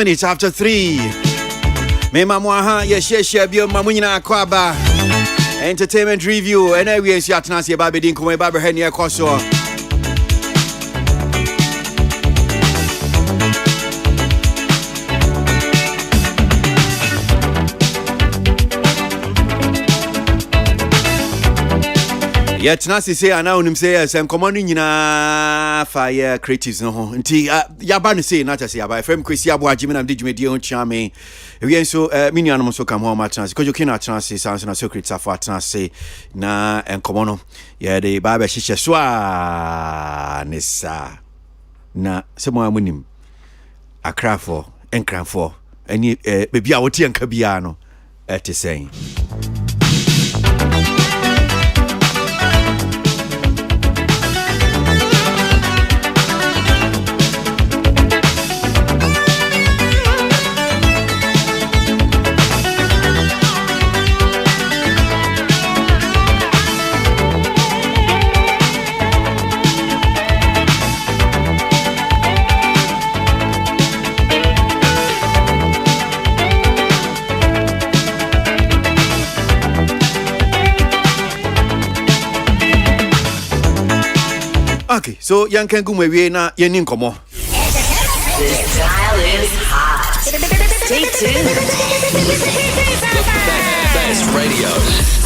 minutes after 3. Mema mwaha ya sheshe bio mamunyina kwaba. Entertainment review. And we are Tanasi Babi Dinko Baba Henia Koso. Yeah, Tanasi say ana unim say sem common nyina fire creatives no ho. Nti ya ba no say na ta say ya ba FM kwesi abo agime na de dwumedi ho chiame. We so mini anom so kam ho ma Tanasi. Ko jokin na Tanasi sans na secret afo Tanasi na enkomo no. Yeah, de ba ba hihye so a nisa. Na se mo amunim. Akrafo, enkranfo. Ani bebi a wote anka bia no. Te saying. Okay, so young can go maybe na yenin komo. This dial is hot. Stay tuned. The best radio.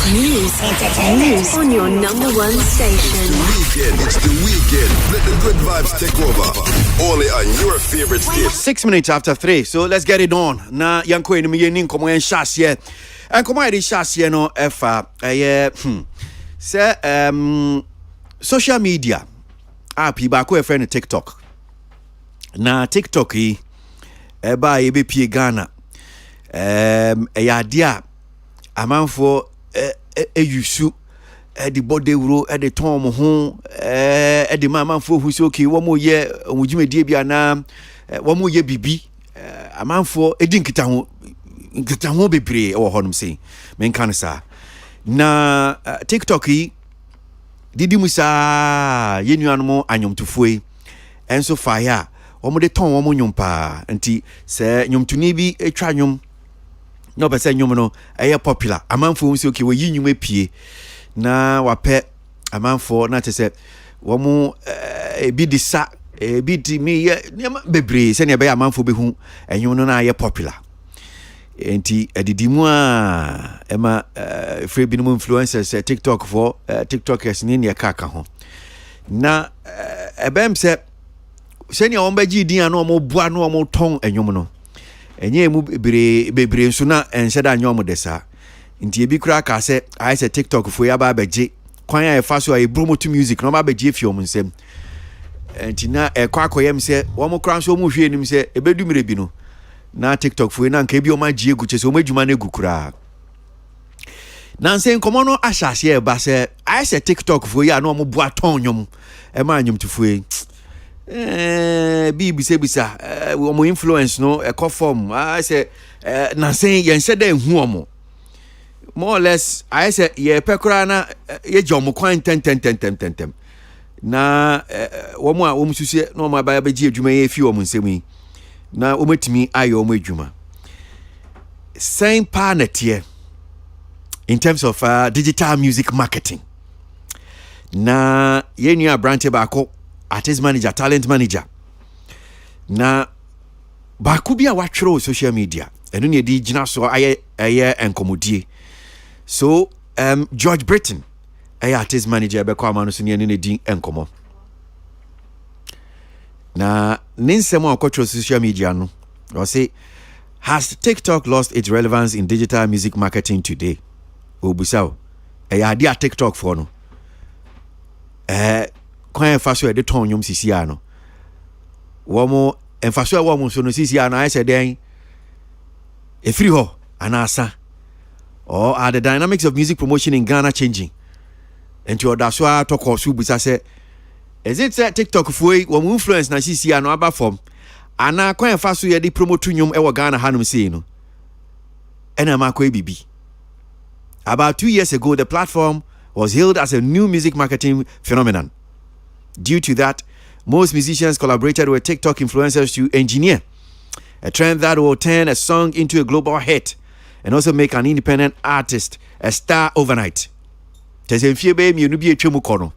News on your number one station. It's the weekend. Let the good vibes take over. Only on your favorite station. 6 minutes after 3. So let's get it on. Na young ko ni yenin komo en shasye. En komo e shasye no efa say social media. App ba ko e friend TikTok. Na TikTok yi e ba ye be pie Ghana. Ya dia amanfo yusu the body wuro the tom ho the amanfo hu so ki wo mo ye omujumedie bia na wo mo ye bibi amanfo edi nkita ho bebre e wo honom sei men kan sa na TikTok yi didi musa yenuanmo anyomtufoi enso fire omo de ton omo nyompa nti se nyomtuni bi etwa nyom no be se nyom no eye popular amanfo nso okay we yinyum epie na wape amanfo na tese womo ebi disa ebi di mi ye bebre se ne be amanfo behu enyum no na ye popular enti edidimu a ema free binum influencers TikTok for TikTokers ni ne kaka ho na ebem se senia won baji din ana omo bua na omo ton enwom no enye mu bebre nso na enhyeda anyom desa nti ebi kura ka se ai se TikTok for ya ba baje kwan ya fa so ai promote music no ba baje fiom nsem enti na ekwa akoyem se wo mo kura nso mo hwe nim se ebedumire bi no na TikTok for na nka bi o ma gie guche so o madwuma na gukura na nsen komo no ahase e ba se ai se TikTok for ya na o mo bua ton nyom e ma nyom tufue bi bisa o mo influence no e ko form ai se na nsen ye nse da hu o mo more or less ai se ye pekura na ye jom kwan ten na wo mo a wo mususie na o ma ba gie adwuma ye fi o mo nsemi na ometimi ayo omo adwuma same panetie in terms of digital music marketing na yenu branch baako artist manager talent manager na baako bia watwero social media eno ne di gina so aye enkomodie so George Britton artist manager be kwa manu so ne ne di enkomo na ninsemo akotro social media no or say has TikTok lost its relevance in digital music marketing today obusaw ya dia TikTok for no kwan fa so e de ton nyom sisi ano wo mo enfa so e wo mo so no sisi ano I said den e free ho anasa or are the dynamics of music promotion in Ghana changing and to oda so talk or so busa say is it TikTok foi wo influence na sisi ano aba form ana kwan fa so ye di promote nyom e wo Ghana hanum sei no ena ma kwa bibi. About 2 years ago the platform was hailed as a new music marketing phenomenon. Due to that, most musicians collaborated with TikTok influencers to engineer a trend that will turn a song into a global hit and also make an independent artist a star overnight. Tese mfie be mi enu bi etwemu kono.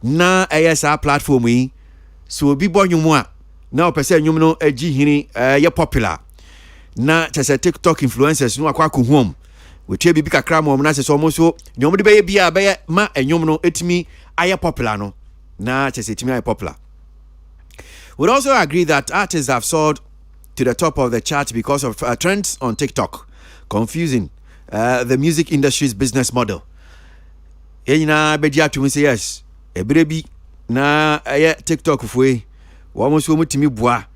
Na ASR platform yi so obi bo nwumu a na opese nwum no agi hini ye popular. Na tese TikTok influencers no akwa ko home. We tie bibi kakra mo na se almost so nyom de be bia be ma enwum no etimi aye popular no. Na tese etimi aye popular. We also agree that artists have soared to the top of the chart because of trends on TikTok, confusing the music industry's business model. Yena bedia to say yes, ebrebi na TikTok fue, wo so mutimi boa,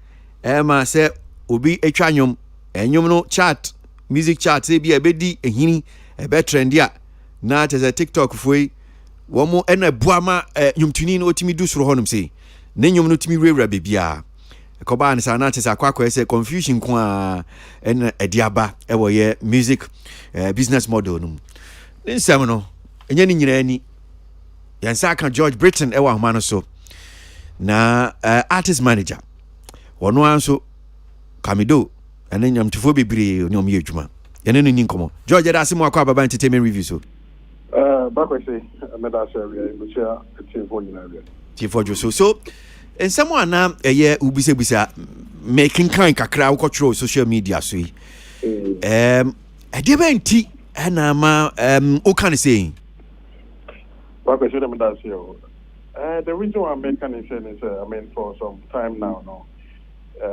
ma se obi etwa nwom no chart, music chart se bi ebedi ehini ebe trendia na te TikTok fue, wo mo ena boa ma nwomtuni no otimi du soro honum se. Ne nyom no timi rewra bebia ekoba an sana te sakwa say confusion ko a en ediaba e wo ye music business model no nsem no enye ni nyina ani yansa ka George Britain e wa homa no so na artist manager wono anso Kamido ene nyam tifo bebre nyom ye adwuma ene no ni nkomo George da asemo akwa baba entertainment review so bakwese ameda share we share tifo nyina we tifo so and someone now ubisa making kind kakra wo control social media so yi adebenti na ma o can say what I should have done the reason why I'm making it is I mean for some time now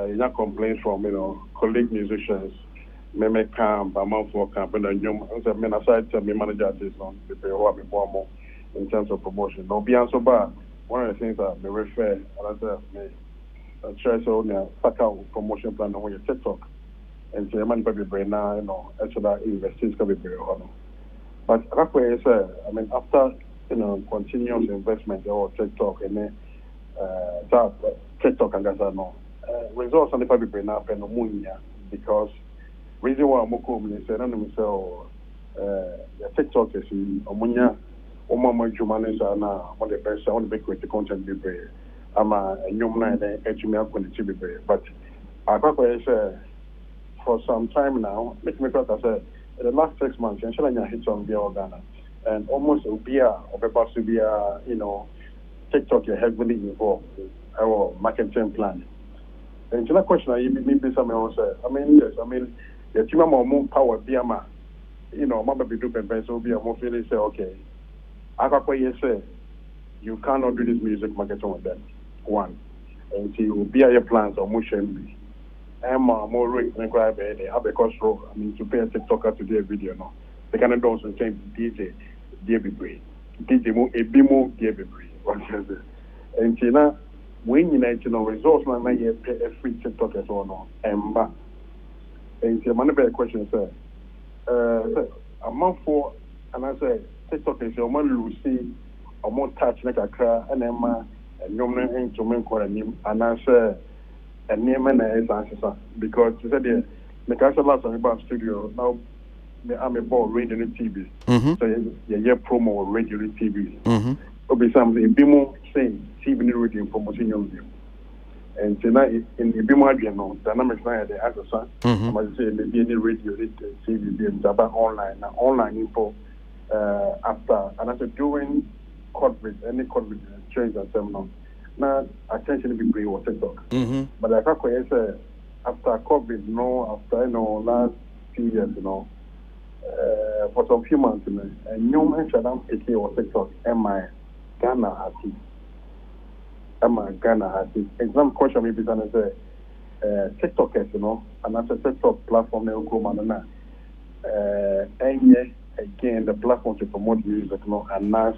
you have complaints from colleague musicians me camp amount for camp and I mean aside to me manager artists on the pay more in terms of promotion no be so bad. One of the things that me refer, and I say, I try to pack out promotion plan on your TikTok, and say, man, baby, brain now, actually, that investors can be very honest. But that way, I mean, after continuous investment or TikTok, and then that TikTok and that results on the baby brain now, and no because reason why I'm going to say, the TikTok is omunya. Mama Jumane na one the best on the big content be brave. Ama nyom na the etumi akon be brave. But akwa say for some time now, make me talk say in the last 6 months, inshallah hit on the Ghana. And almost obia to be TikTok is heavily involved in our marketing plan. And the question I maybe someone also say, I mean yes, I mean the team more power biama, mama be do pen so be more feeling say okay. Akakwa say you cannot do this music marketing with them. One. And see you be your plans or motion be. More rate than cry baby. Because I mean to pay a TikToker to do a video no. They cannot do some change DJ DBB. DJ mo a bimo DBB. What is it? And see now when you results na you pay a free TikTok as well no. And see man be a question say a month for and I say TikTok is your man Lucy or more touch like a cry and Emma and your man to men call him and I say a name and answer because you said the castle last about studio now I'm a ball radio TV. So yeah promo radio TV. Obi something Bimo saying TV radio promotion your view. And tonight in Bimo no dynamics now the answer I must say maybe any radio TV about online info. After and I said during COVID, any COVID change and seminar, now attention be brave or TikTok. But I can't say after COVID, after last few years, for some few months, and new mention AK or TikTok, Ghana artist. Ghana artist. Exam question maybe then say TikTokers, and I said TikTok platform they go man and again the platform to promote music and now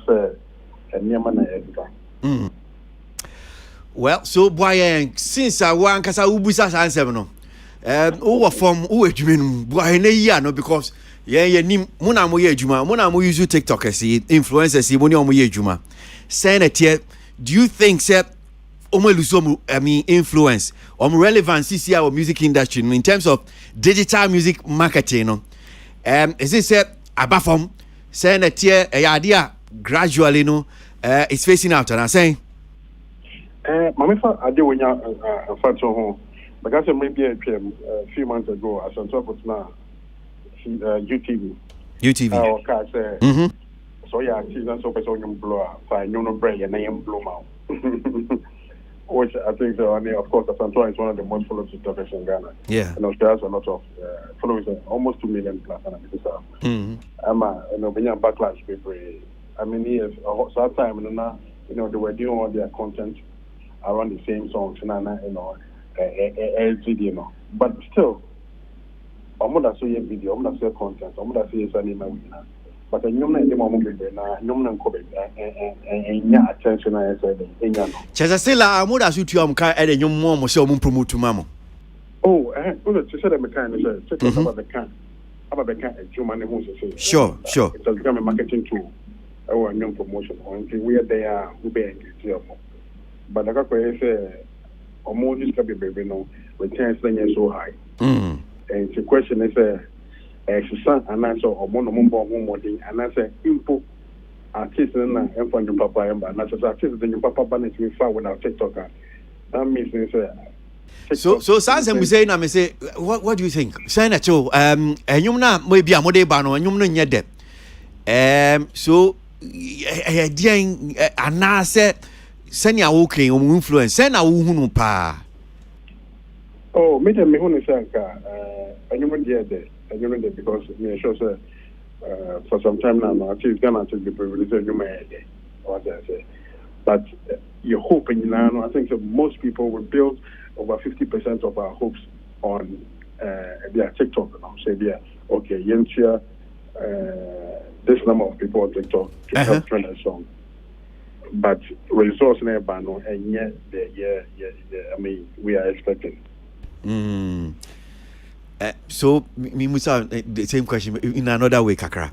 well so boy since I wan kasa ubusa answer no who form who adwuma boy na yi no because ye nim mo na mo ye adwuma mo na mo use TikTokers influencers mo ni mo ye adwuma senator do you think say influence relevance is our music industry in terms of digital music marketing no is it say abafom say na tie idea gradually no it's facing out and I'm saying mama fa ade wonya fa to ho Like I said, maybe a few months ago, as on top of now, UTV. Okay, say. So yeah, season so person you blow, fine, you know, brain and I am blow out. Which I think, of course, Asantua is one of the most followed TikTokers in Ghana. Yeah. And Australia has a lot of followers, almost 2 million plus. And when you backlash, people, I mean, yes, so that time, they were doing all their content around the same songs, LGD, but still, I'm not saying video, I'm not saying content, I'm not saying anything. But I know the moment na nyom ko be enya attention I said enya no chesa sela amuda sutu am ka e de nyom mo se o promote mamo to say the kind say check about the can about the can human who say sure it has become a marketing tool our nyom promotion until we are there who be engaged but like I say almost this can be baby no returns then so high and the question is son and answer or monomombo and answer info artist and from papa and natural artist then your papa banished me far without TikToker. That means so sans we say na me say what do you think? Say na cho enyum na maybe amode ba no enyum no nye de. So dian anase senya wo kren o influence say na wo hunu pa. Oh, me dem me hunu say ka enyum de because me sure say for some time now at least Ghana to be privileged you may what I say. But you're hoping I think that most people will build over 50% of our hopes on their TikTok. Say okay, this number of people on TikTok to help trend a song. But results never and yet I mean we are expecting. So me musa the same question in another way kakra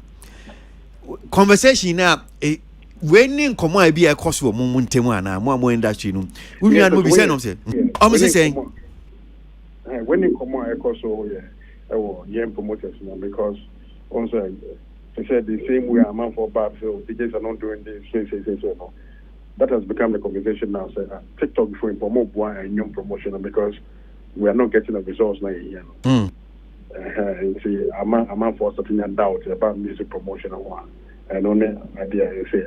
conversation na when in come I be a cost wo mo ntemu ana mo industry no unua no be say no say am say when in come I cost so young promoters because also they said the same way a man for bad so DJs are not doing this say no. That has become the conversation now say TikTok before promote and young promotion because we are not getting the results now here. See, I'm for something doubt about music promotion and one. And only idea say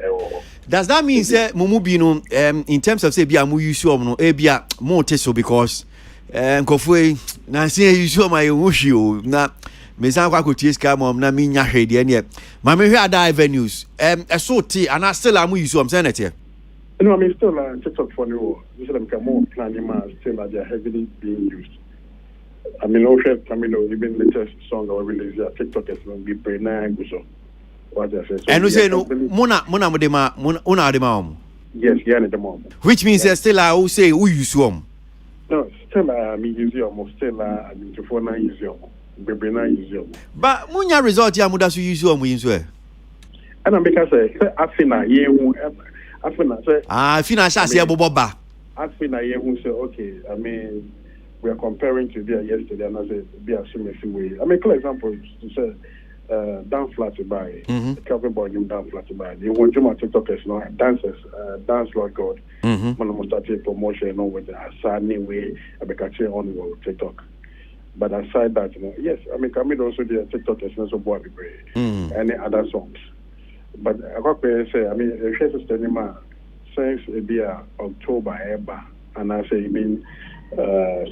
does that mean say Mumubi no in terms of say bia mu use no e bia mo teso because nkofue na say use my wushi na me san kwa kotie ska mom na me nya hwede ne ma me hwe ada avenues so ti ana still am use am say na tie. No, I mean still TikTok for new. This is like more planning still they are heavily being used. I mean, Camilo, even latest song or release TikTok is going to be pretty nice. So, what I say. And we say no, mona modema. Yes, yeah, the mom. Which means still I will say who use them. No, still me use them. Still I mean to phone use them. Baby na use them. But munya result ya muda su use them we use. And I because afina ye hu afina say afina sha say boboba. Afina ye hu say okay, I mean we are comparing to yesterday and I say be a similar way. I mean, clear example to say down flat to buy, Calvin Boy down flat to buy. You want to my TikTokers, dancers, dance Lord God. When I started promotion, with a sunny way, I became on TikTok. But aside that, yes, I mean, Camille also the TikTokers, not so boy any other songs. But I got to say, I mean, if she's a since it be October, and I say, I mean.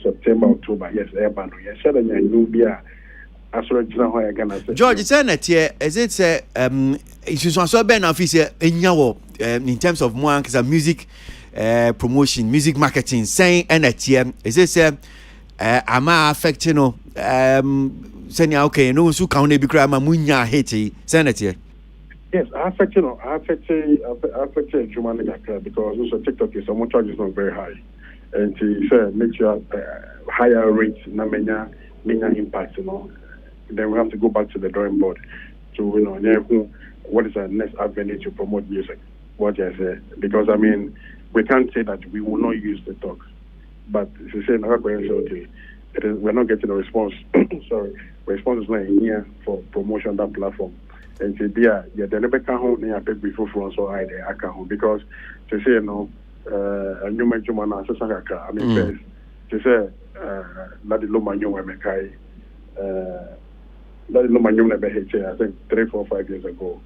September, October, yes, Ebano, yes, Nubia. As well as Ghana. George, it's is it say it's so ben office in terms of more music promotion, music marketing, saying and is it say am I affecting saying okay, no so can be cry munya hate say yes, affecting human because also TikTok is some charges not very high. And to say make sure higher rates na menya impact, then we have to go back to the drawing board to what is our next avenue to promote music. What I say, because I mean we can't say that we will not use the talk, but if you say okay, we're not getting a response. Sorry, response is not in here for promotion on that platform. And to be the never can hold me up before so I can because to say a new man I mean, first, to say Ladi Lomanyum Mekai, Ladi Lomanyum Nebehe, I think 3, 4, 5 years ago.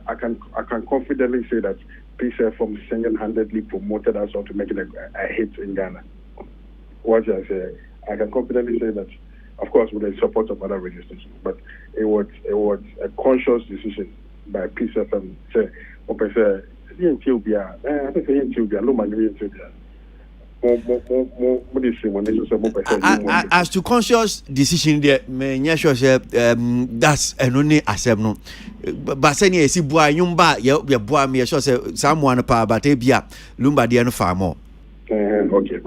I can confidently say that PCFM single-handedly promoted us to make it a hit in Ghana. What I say, I can confidently say that, of course, with the support of other radio stations, but it was a conscious decision by PCFM. Say, I think as to conscious decision there, me sure that's only accept no. But say ni esi bua yumba ye bua me sure say someone pa but e bia lumba dia no far more. Okay,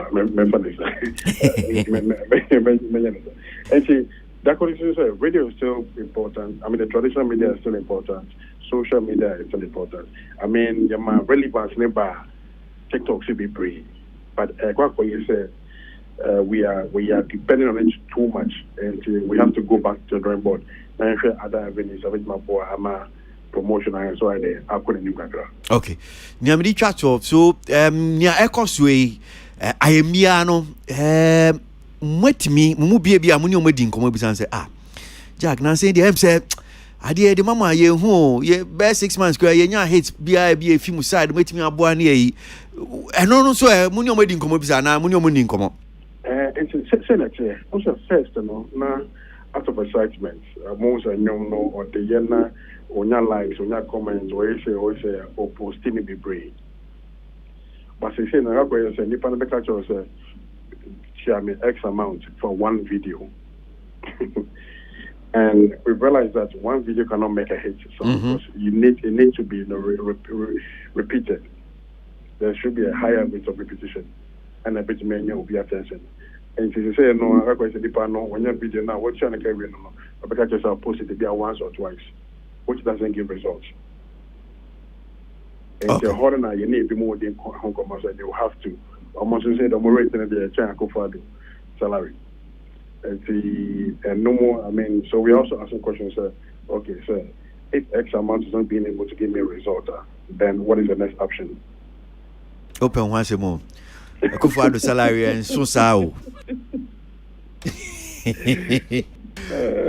actually, that condition say radio is still important. I mean, the traditional media is still important. Social media is still important. I mean, your relevance never TikTok should be free. But what you say, we are depending on it too much, and we have to go back to the drawing board. Now, other avenues of it, my boy, promotion and so on. I couldn't do that. Okay, Niamdi chat so nia ekoswe ayemiano mwetimi mumu bia muni omedi nkomo bisan say Jack na say the say ade de mama ye hu ye be 6 months ko ye nya hit bia bia film side mwetimi aboa na yi eno no so muni omedi nkomo bisan na muni omuni nkomo it's say that also first no na out of excitement most anyom no or the yena onya likes onya comments or say or posting be brave. But say na go say nipa na beka cho say share me X amount for one video. And we realized that one video cannot make a hit, so because it needs to be repeated. There should be a higher rate of repetition and a bit many will be attention. And if you say no, I go say nipa no when you video now what channel can we no, I beka just post it be once or twice, which doesn't give results. And the harder now you need to be more than Hong Kong, so you have to almost say the more rate than the China Kofado salary. And no more, I mean, so we also asking questions, okay, so if X amount is not being able to give me a result, then what is the next option? Open once more. Kofado salary and so sao.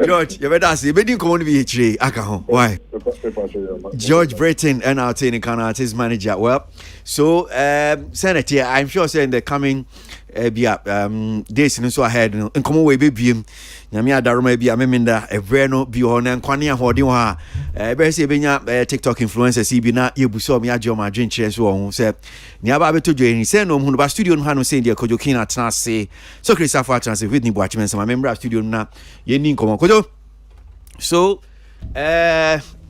George, you better say, but you can't be here. Why? George Breton, NRT and Artist Manager. Well, so Senator, I'm sure saying the coming days in so ahead and come away baby. Namia Daruma be a memenda, a breno be on and Quania Hordima. Bessie Benya TikTok influencer, CB you saw me at Joma drink chairs who said, Niaba to Jane, send no Munba studio Hano say, dear Kojokina Tansi, so Chris Safa Transit with me watchmen, some member of studio na Yenin Komokodo. So,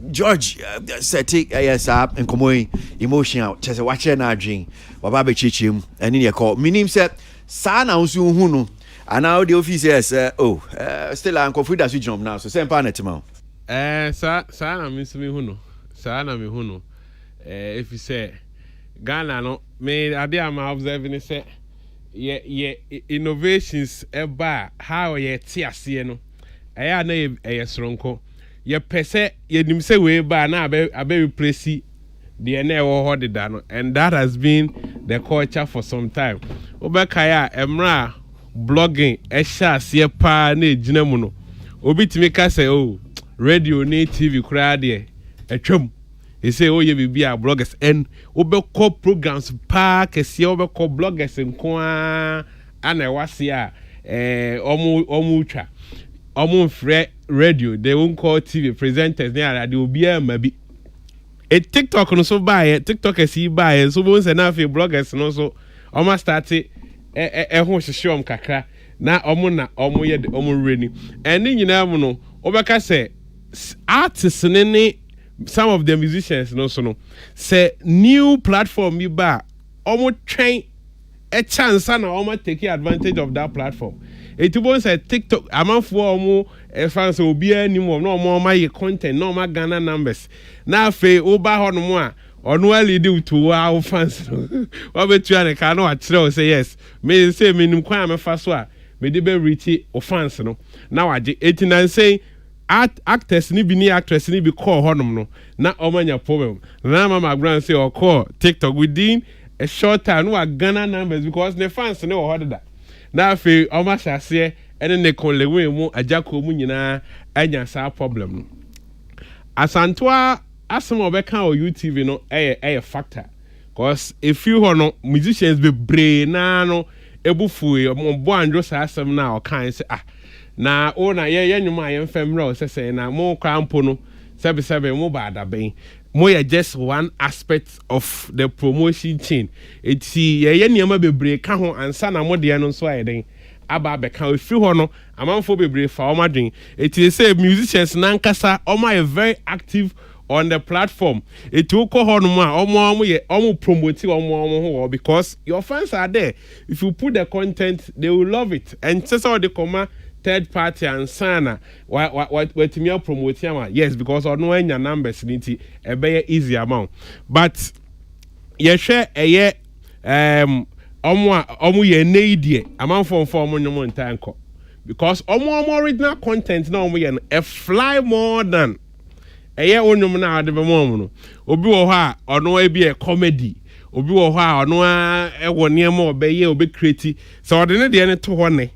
George said, take yes up and come emotional, just a watcher and drink, Wababe Chichim, and in your call. Minim said, Sana Usuhunu. And now the office says, still Uncle Frida switch jump now, so same planet tomorrow. Sana miss me huno. Sana me huno. If you say Ghana no, me idea I'm observing say, yeah, innovations eba how ye tiase no. Aya na ye sronko. Ye pese ye nim say we ba na abe replace the na wo ho deda no, and that has been the culture for some time. Obekaya emra blogging esha sie pa na ejina mu no obi timi ka say radio na TV kura de atwam he say ye bibia bloggers and obekọ programs pa kese obekọ bloggers nko ana wase a omu twa omu free radio they won't call TV presenters na they obi ama bi TikTok no so buy TikTok esi buy so bo say na fe bloggers no so almost started ho hyehyom kakra na omo ye de omo reni eni nyina mu no obeka say artists ne some of the musicians no so no say new platform bi ba omo twen a chance na omo take advantage of that platform it won say TikTok amanfo omo fans obi animu no omo my content no ma Ghana numbers na fe oba ho no mu a onu ali di to our fans what betu an ka no akire say yes me say me nim kwan me fa so a me de be reach o fans no na waje 89 say actors ni bi ni actress ni bi call honum no na omanya problem na mama grand say o call TikTok within a short time no Ghana numbers because the fans no order that na afi ọma hyase ene ne konlewe mu ajako mu nyina anya saa problem no asantoa asem obeka o UTV no eye factor cause if you ho musicians be bre na no ebufu mo bo andro saa asem na o kan se na o na ye nyuma ye mfemra o sese na mo krampo no sebe mo ba adaben mo ye just one aspect of the promotion chain eti ye niam bebre ka ho ansa na mo de no so ayeden aba beka ofi ho no amanfo bebre fa o madwen eti say musicians nankasa o ma very active on the platform eti uko ho no ma omo promote omo because your fans are there. If you put the content they will love it and so all the comma third party and sana what me promote am yes because ono anya numbers niti e be easy amount but ye hwe eye omo ye needie amanfo omo nyomo ntanko because omo original content na omo ye no e fly more than eye onyum na ade be mo no obi wo ho a ono e bi e comedy obi wo ho a ono e wo niam obeye obi create so ode ne de ne to ho ne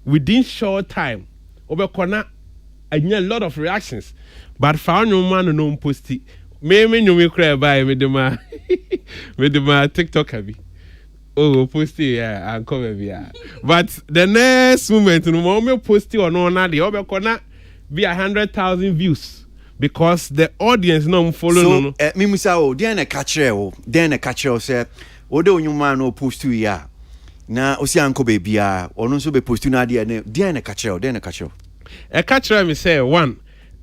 within short time obekona anya a lot of reactions but fa onyum man no posti me nyum kra by me de ma TikTok abi posti yeah and come here but the next moment no mo posti ono na de obekona be 100,000 views because the audience no follow so, no me musa o den catch say o de onyuma no post you ya na osi anko bebia ono so be post you na de den catch e catch me say one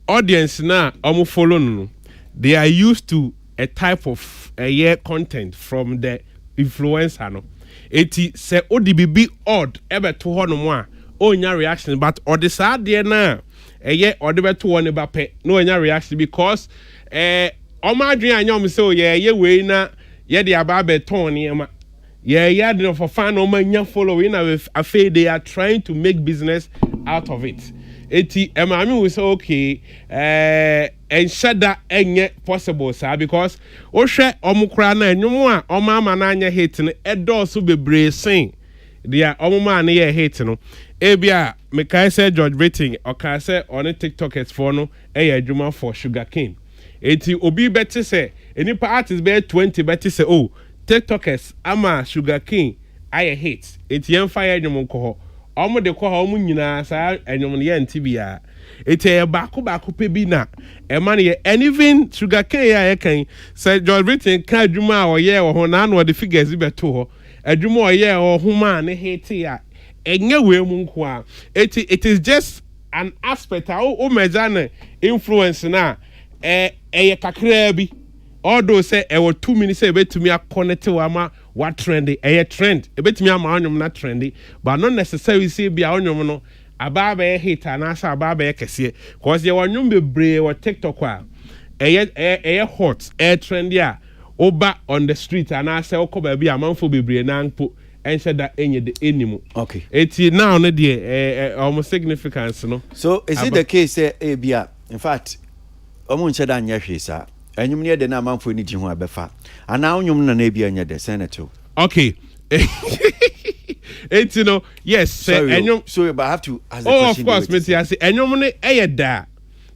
audience na follow no they are used to a type of a content from the influencer no eti say ODBB odd ebe to ho no mo a onya reaction but odi sa de na eye odi beto one ba pe no onya reaction because omadwen anyom say ye we na ye de aba beton ne ma ye de for fan o manya following na afa they are trying to make business out of it eti emami we say okay enshada enye possible sir because o hwe omukra na enwom a omama na anya hate no edoso bebre sen dia omuma na ye hate no ebia me kai say George Rating o kai say on TikTokers for no adwuma for Sugarcane eti obi beti say enipa artist be 20 beti say oh TikTokers ama Sugarcane aye hate eti emfa ye adwuma ko ho omo de ko ho omo nyina sa adwuma ye ntibia eti e baako pe bi na e man ye and even Sugarcane ya ye kan say George Rating ka adwuma o ye wo ho na no the figures beto ho adwuma o ye o ho ma ne hate ya enye we mu nko a it is just an aspect o mejana influence na ye kakra bi although say e 2 minutes say betumi connect wa what trendy trend e betumi ama onyom na trendy but not necessarily say bia onyom no aba ba hit na asa aba ba kese cause ye onyom bebre wo TikTok a hot trendy a oba on the street and asa okoba bia manfo bebre na npo and said that any the animal. Okay. It's now almost significance, no. So is it the case Abia? In fact, almost said that yes, sir. And you near the number for any Jimwa Befa. And now you na Abia and the senator. Okay. It's yes, sorry, but I have to ask the question. Of course, Mr. I say, and you money da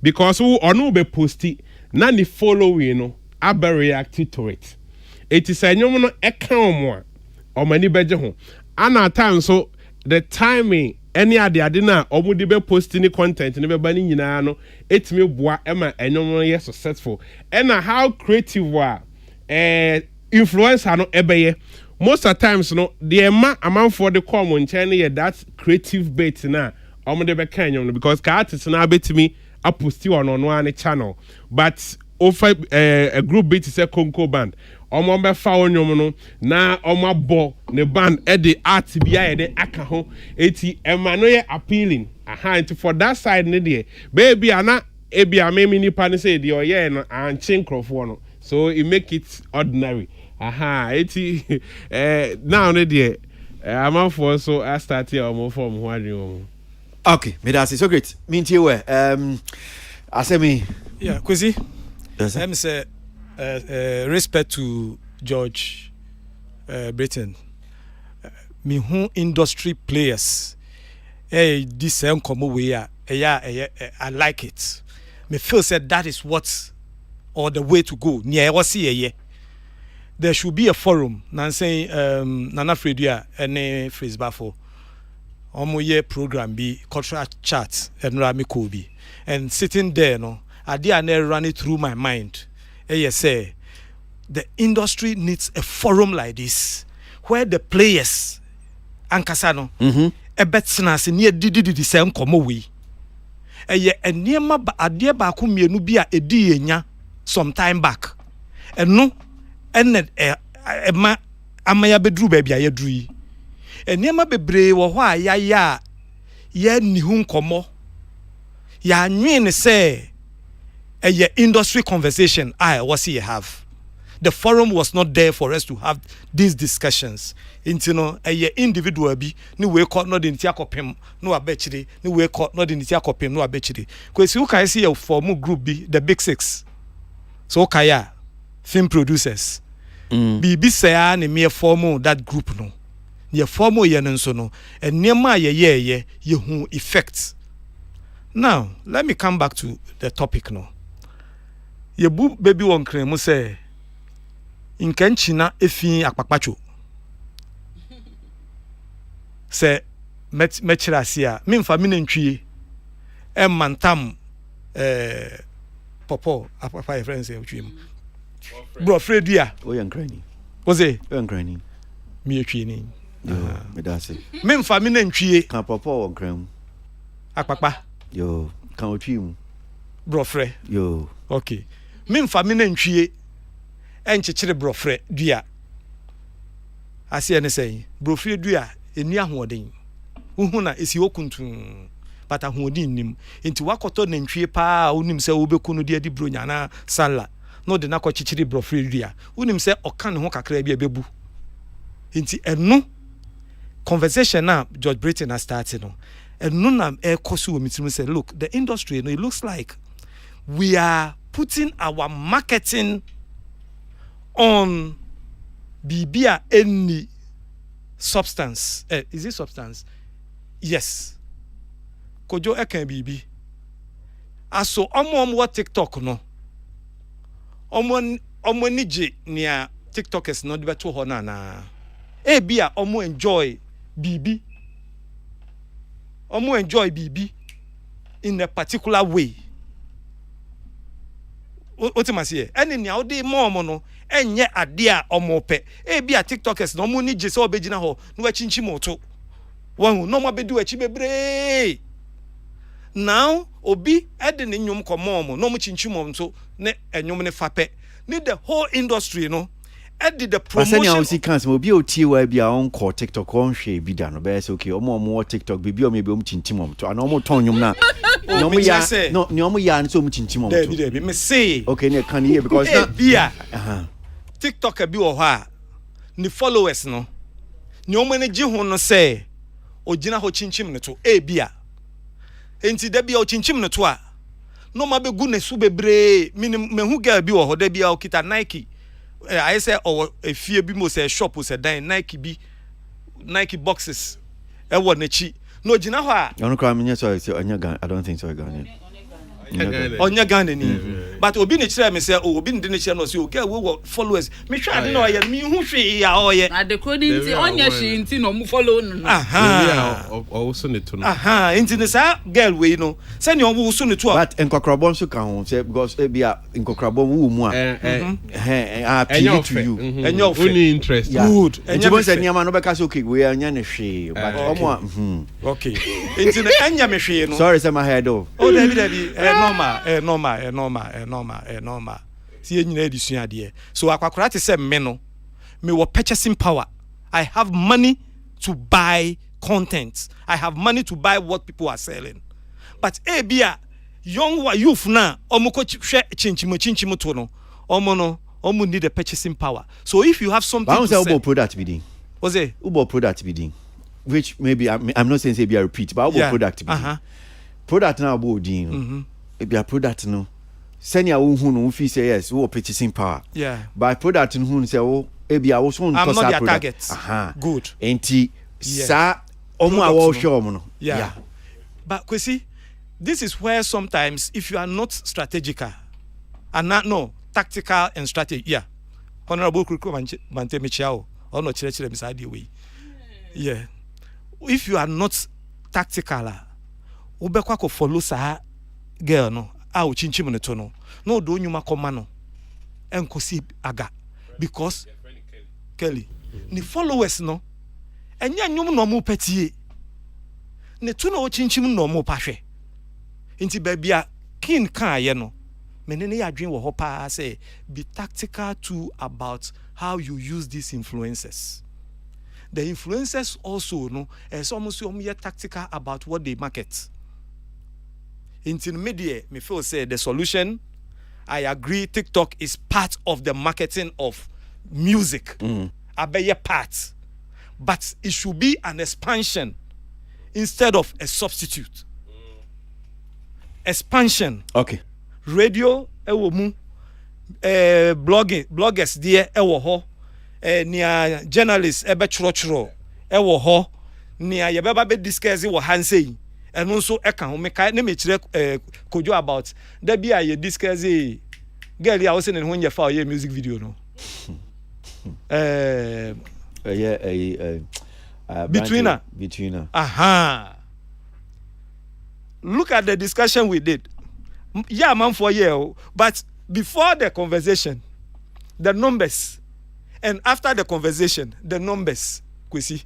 because who or no be posted, none following, I be reacted to it. It is a no account more. Or many beje ho and at times so the timing any ade na omo de be posting content ne be bani nyina no etimi boa ema enyomo ye successful and how creative wa influencer no ebeye most of times no the amount for the common channel ye that creative bait na omo de be kan nyom because ka artist na betimi aposti on one channel but over a group bait say Conco band omo be fa onyom no na omo abo ne band e de art bia e de aka ho eti ema no ye appealing enti for that side ne de baby ana ebia me nipa ne say de oye no anche nkrofo no so it make it ordinary eti now ne de amafo so I start here omo form ho adwen. Okay, me that's so great. Mintie we asemi yeah Kwesi yes, I'm say respect to George Britain. me who industry players this same come way I like it. Me feel said that is what or the way to go. Near was here. There should be a forum. Nan saying Nana Fredia any phrase bafo. Omoye program be cultural chat and Rami Kobe. And sitting there, no, I did run it through my mind. Say the industry needs a forum like this where the players ankasano a betsnas near did the same come away. And near my idea back whom be a dear some time back. And no, and amaya bedru baby I drew. And near my bebre or why ya ni hun komo. Ya nyin say a industry conversation I was here have. The forum was not there for us to have these discussions. Into no a individual be no way caught not in Tiakopim, no abetchity, no way caught not in Tiakopim, no abetchity. Because you can see a formal group be the big six. So Kaya, film producers. Be say an mere formal that group no. Ye formal yen so no, and near my ye who effects. Now, let me come back to the topic no. Ye boo baby one cream say in Kenchina efi akpakpacho. Say mechirasia, min famine ntwie mantam popo apa friends say ntwie bro Fredia o yan krani was it yan krani me ntwie ni me da se min famine ntwie kan popo on kram akpakpa yo kan otwi mu bro Fre yo okay min famine ntwie enchechire bro Fre dua ase ne say bro Fre dua eni ahoden uhu na esi okuntun but ahoden nim enti wakoto na ntwie pa unim se obeku no de bro nya na sala no de na kochichiri bro Fre dua unim se oka ne ho kakra bia bebu enti eno conversation na George Britain has started no eno na ekoso wo mitim say look the industry no it looks like we are putting our marketing on bibia any substance. Is it substance? Yes. Kojo eken bibi. Aso omo TikTok no. Omo nije nia TikTokers no de to ho na. Bia omo enjoy bibi. Omo enjoy bibi in a particular way. Otimasi eni nia odi mo no enye ade a omope bia TikTokers no mo ni je se obegina ho no wachinchi moto wan no mo bedu achi bebre now obi ede ne nyum komo no mo chinchi mo so ne enyum ne fape ni the whole industry no ede the promotion Asanya osi kan se obi oti wa bia on ko TikTok on hwe bi da no be say okay omo TikTok bi o me be o chinchi mo to ana omo ton nyum na no mo ya no ni omo ya so mo chinchi mo to dey me say okay ne kan here because na bia TikTok bi wo ha ni followers no ni o mane gi ho no say ogina ho chinchim ne to bia enti da bia o chinchim ne to a no ma be gu ne su bebre me hu girl bi wo ho da bia o kita Nike I say or a fear bi mo say shop o say dan Nike boxes e wo na chi no gina ho a no kwa me so I don't think so again Onya Ghana ni but obi ne kire me say obi ne kire no say okay we followers me hwa ade no ye me hu hwe ya oye na de coding nti onya hwe nti no mu follow no o so ne to no nti ne sa girl we no say ne o so ne to but enkokrabon so kan ho say because bia enkokrabon wu mu a appeal to you enyo only interest good enyo bo say niam no be ka say okay we anya ne hwe but omo okay nti ne anya me hwe no sorry say my head off oh David normal. See nyina edisua de. So akwakora te say me no. Me wo purchasing power. I have money to buy content. I have money to buy what people are selling. But bia young youth na omoko hwe chinchimo to no. Omo need the purchasing power. So if you have something to sell, Ubo product bidding. What's it? Ubo product bidding. Which maybe I'm not saying say be a repeat, but Ubo product bidding. Product now about din if your product no send your own fee say yes we purchasing power yeah by product who say oh e be our own I'm not their target good enti sa omo a wo hwe omo no yeah. But Kwesi, this is where sometimes if you are not strategical and not tactical and strategy, yeah. Honorable Kuku Mante Michao, or no chile beside the way. Yeah. If you are not tactical, ubekwa follow sa girl no, au chinchim ne tono. No do nyuma komano. Enkosi aga. Because Kelly, ni followers no. Enya nyum no mu petie. Ne tono o chinchim no mu pahwe. Inti babia kin kan ye no. Menene ya dream wo hopa say be tactical too about how you use these influencers. The influencers also is almost tactical about what they market. In the media, me feel say the solution. I agree. TikTok is part of the marketing of music. I bet you part, but it should be an expansion instead of a substitute. Expansion. Okay. Radio ewo mu bloggers there ewo ho nia journalists ebe chro ewo ho nia ye beba be discuss wo hansei eno nso eka ho me kai na me kire kojo about da bia ye discuss girl ya wo se ne ho nya fa ye music video no between her. Aha. Look at the discussion we did. Yeah, man, for a year. But before the conversation, the numbers, and after the conversation, the numbers. Kwesi.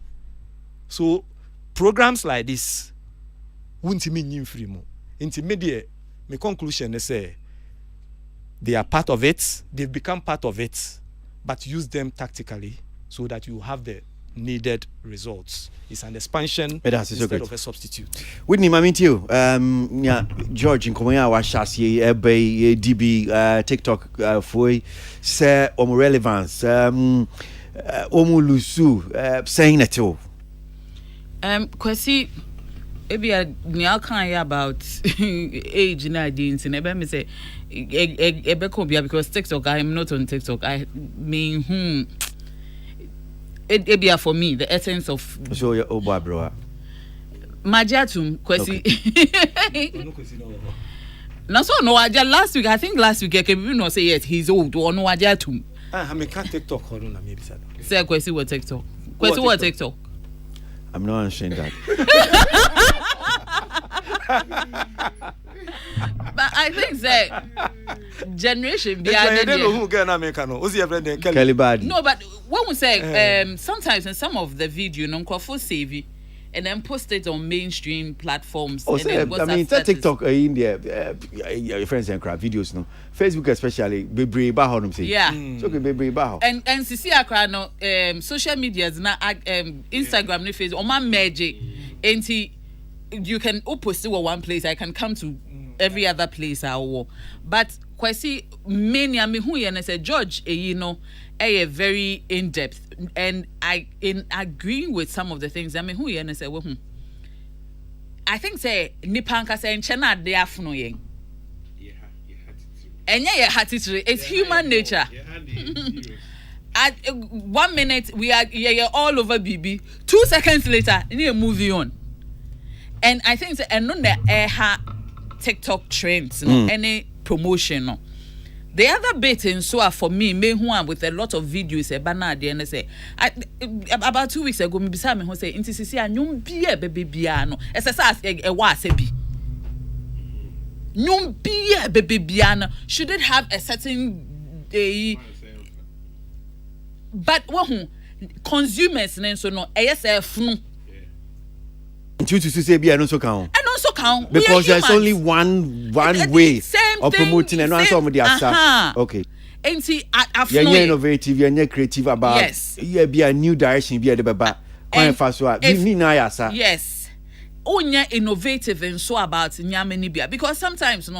So programs like this won't mean free more. Intermediate, my conclusion is they are part of it, they've become part of it, but use them tactically so that you have the needed results. It's an expansion instead of a substitute. Whitney, Mamintio, George in Komoya Washasi, Ebe, DB, TikTok, Foi, say, Omo relevance, Omo Lusu, saying it all. Kwesi, maybe I can't about age and ideas, and I say, Ebe because TikTok, I am not on TikTok. I mean, it be for me the essence of so your old bro Majatum Kwesi. No, so no, last week I think I can not say yes he's old or no Majatum. I mean can't TikTok or no maybe say Kwesi what TikTok. Kwesi what TikTok. I'm not answering that. But I think that generation I don't know who can American. Who's your friend Kelly Bad? No, but when we say sometimes in some of the video, non-crofo save it and then post it on mainstream platforms. Oh, say, I mean, TikTok in there, your friends and crap videos, no. Facebook especially, Bebri Baho, say. Yeah. So Bebri Baho. And CC Accra, no, social media is not Instagram, no Facebook, or my magic, and you can post it one place. I can come to every other place I will. But Kwesi many I mean who and say George a very in depth and I in agreeing with some of the things I mean who and say well I think say nipanka say nchena de afuno yen it's human nature. At 1 minute we are all over BB 2 seconds later you movie on. And I think and no TikTok trends, any promotion. No. The other bit in so for me, with a lot of videos, and say about 2 weeks ago, me beside me who say, "Inti nyum biye baby biano." SSS a wasebi. Nyum biye baby biano. Should it have a certain day? But consumers so no ASF no. To say be and also count. Because there's only one way of promoting and one somebody else. Okay. And see, you're innovative, you're creative about you be a new direction, be a debaba. Yes. Onya innovative and so about Nyamanibia because sometimes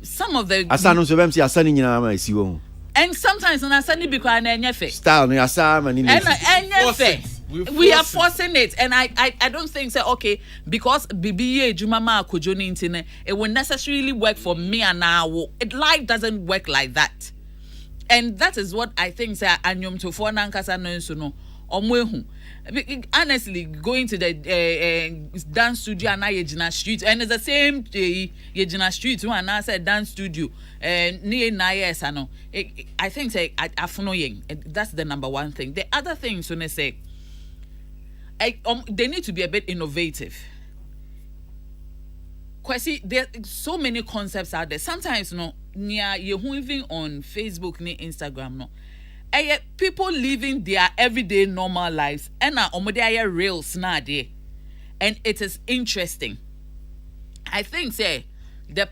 some of the Asano so them see asani nyina see wo. And sometimes on asani because na enyefe. Style no asama ni. Enyefe. We are forcing it, and I don't think say okay because BBA Jumama Kojoni Intine it will necessarily work for me and now. Life doesn't work like that, and that is what I think say Anyum to for Nankasa no Omwehu. Honestly, going to the dance studio and Yejina Street, and it's the same Yejina Street one. I said dance studio, near Nayes. I think say Afunoying. That's the number one thing. The other thing, so they say, they need to be a bit innovative. Kwesi, there are so many concepts out there. Sometimes, near you even on Facebook, near Instagram, people living their everyday normal lives and are reels now there, and it is interesting. I think say the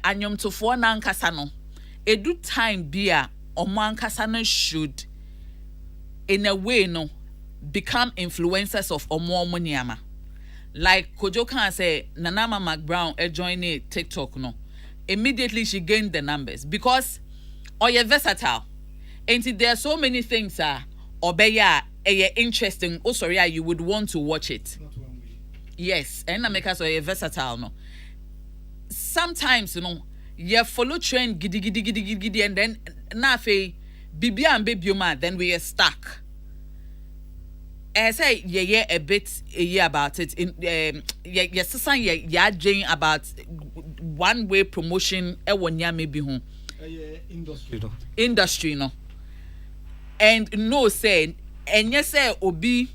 anyom to for nankasano edu time bia omankasano should in a way become influencers of omo. Like Kojo can say Nanama McBrown joining TikTok immediately she gained the numbers because you're versatile. And there are so many things obeya interesting. Oh sorry, you would want to watch it. Yes, and Nameka so you're versatile Sometimes you follow trend giddy and then nafe bibia and babyoma then we are stuck. I say a bit about it in jane about one way promotion maybe industry and no say and yes say obi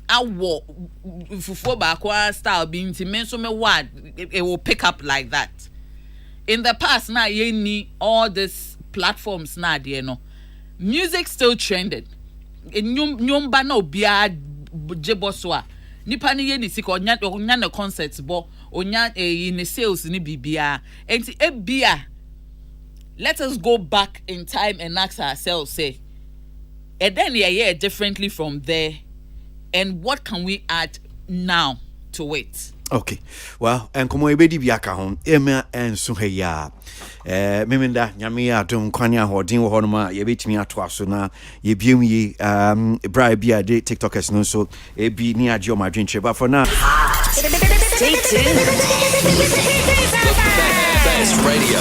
awo fufu ba style being so me what it will pick up like that. In the past now you need all these platforms now there music still trended. Nyomba na obia jeboswa nipa ni ye ni sika onya na concerts bo onya in sales ni bibia enti ebia. Let us go back in time and ask ourselves say and then yeah differently from there, and what can we add now to it? Okay, well, and como ebedi biaka hon ema enso heya memenda nyame adom kwanya hodin wo honoma ye betimi ato aso na ye biem yi bribe bia de tiktokers no so ebi ni age o madwen che but for now Stay tuned. Best radio.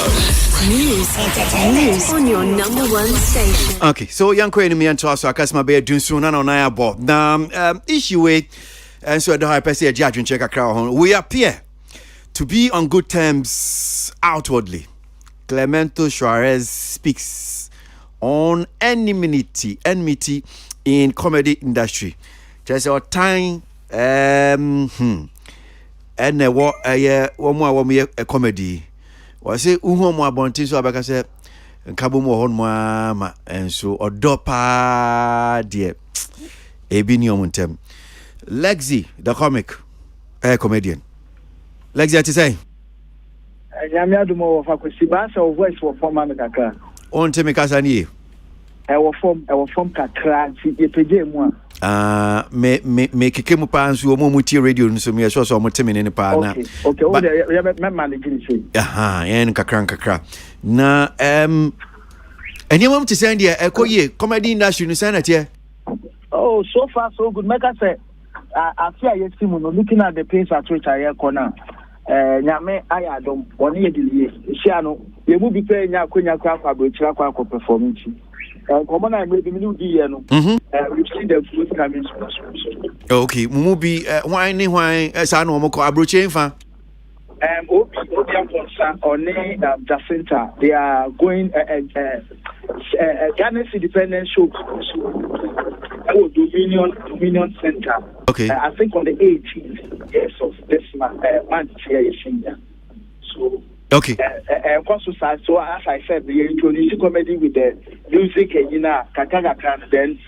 News on your number one station. okay, so yanko enemy and to aso akasma be dunsu na na abo na issue we and so the high person judge and check a crowd. We appear to be on good terms outwardly. Clemento Suarez speaks on enmity in comedy industry. Just our time and what a comedy was it uhomo abonti so abaka say nkabo mo hon ma and so odopa de ebi ni omuntem. Lexi, the comic, comedian. Lexi, what you say? Nyame adumo of akwesiba so voice for form kakra. On tell me kasani. E wo form kakra ti epeje mu a. Me keke mu pa nso mo muti radio nso me so mo temi ne pa na. Okay, o de me manage ni say. En kakra. Na eni mo ti say dia ekoye comedy industry no say na tie. Oh, so far so good. Make us say I fear you see looking at the pace at which I am corner. Nyame ayadom one ye delay. Shiano, you will be paying your queen kwa performance. Common I may be new year no. We've seen the food coming. Okay, mubi why sano mo ko abroche mfa. Oni Jacinta, they are going Ghana's independent show. Dominion Center. Okay. I think on the 18th of this month here in So okay. So as I said, we introduce comedy with the music and then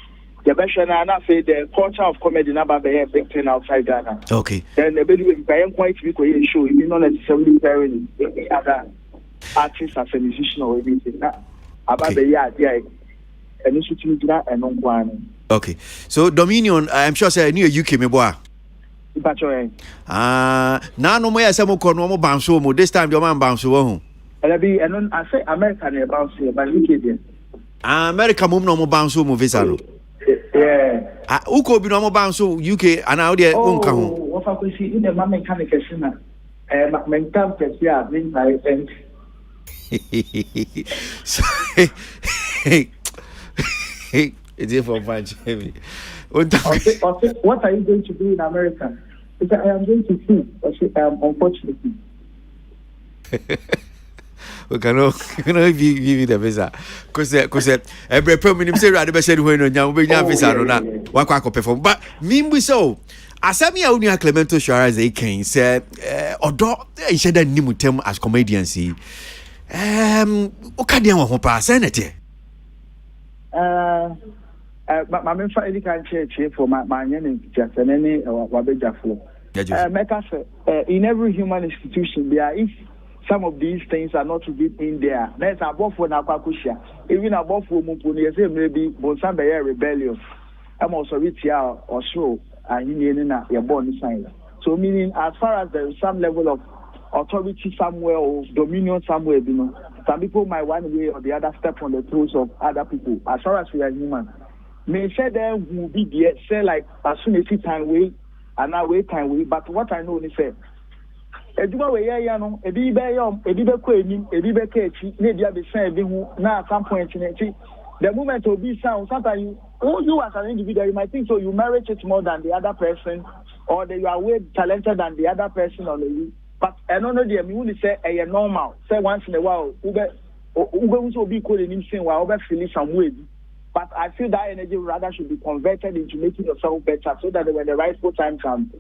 the version and I say the culture of comedy number be a big thing outside Ghana. Okay. Then the very quite big show, you not necessarily pairing any other artists as a musician or anything. About the year, and it's and on one. Okay. So Dominion, I'm sure say new UK me boa. Na no mo ya say mo ko no mo bounce mo this time the man bounce wo hu. And I say American bounce here but UK there. America mo no mo bounce mo visa no. Yeah. Uko bi no mo bounce UK and how there unka ho. What for see in the man mechanic na. Mental person mean I think. It's here for punch. What are you going to do in America? He said, I am going to see. Unfortunately. We cannot give you the visa. Because every permanent say rather be said when you be visa no na wa kwa perform. But me so asami a uni Clemento Shara they can say odo enhye ni mutem as comedians o ka dia ho pa senate my main for any kind church for my name just any wabejafo make us in every human institution there if some of these things are not in there. There's above for Nakwakusha. Even above for Mupuni, maybe Bonsambe rebellious. I'm also rich here or so, and you're born sign. So, meaning, as far as there is some level of authority somewhere or dominion somewhere, you know, some people might one way or the other step on the toes of other people. As far as we are human, may say there will be there, say like as soon as it's time way, and now wait time way. But what I know is say. Eduma we ya no ebi be ko enim ebi be ka echi na dia be san ebi hu na at some point in it the moment obi sound sometimes you as an individual you might think so you merit it more than the other person or that you are way talented than the other person on the but I don't know the me who say e normal say once in a while ube so obi ko enim sin wa ube feel some way but I feel that energy rather should be converted into making yourself better so that when the rightful time comes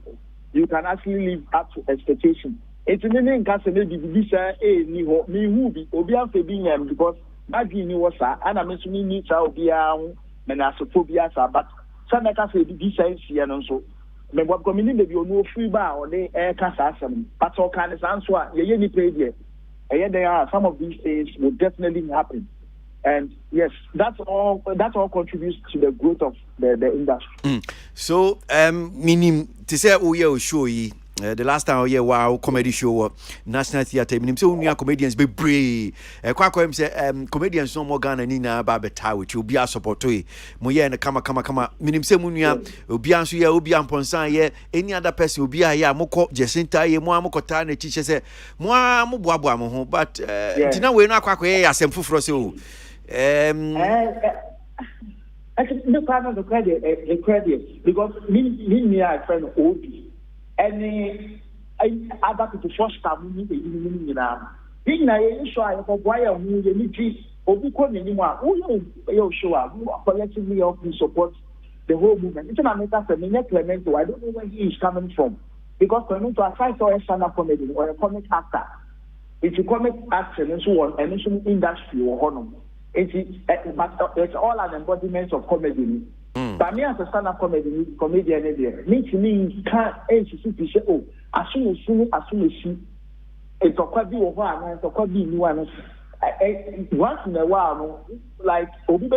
you can actually live up to expectation. It's in the case maybe ni who be obia febi because that ni was and I'm assuming ni cha obia and as phobia but some make say be sense here and so me what community be no free bar or they air kasa asem but all kind of answer ye ni pay there there are some of these things will definitely happen. And yes, that all contributes to the growth of the industry. So, meaning to say, oh yeah, show ye. The last time we wow comedy show National Theatre menim say unia comedians be brave kwakwa say comedians no more Ghana ni na ba beta with you be support we mo ye na kama menim say munia obi anso ye obi amponsan ye any other person obi a ye amokọ Jacinta ye mo amokọta na chiche say mo boaboa mo ho but tina we no akwakwa ye asem fufuro say o I think the part of the credit because me I friend Obi any other people first time we you know big na you show I for boy who you need Obi ko ni mu a you show collectively of support the whole movement. It's not matter for me Clemento. I don't know where he is coming from because Clemento aside for a stand-up comedy or a comic actor, it's a comic actor and so on and so industry or honor. It's all an embodiment of comedy. But me as a stand-up comedian, me can't say, oh, as soon as you, it's a quite be one, it's a quite be new one. Once in a while, like Obi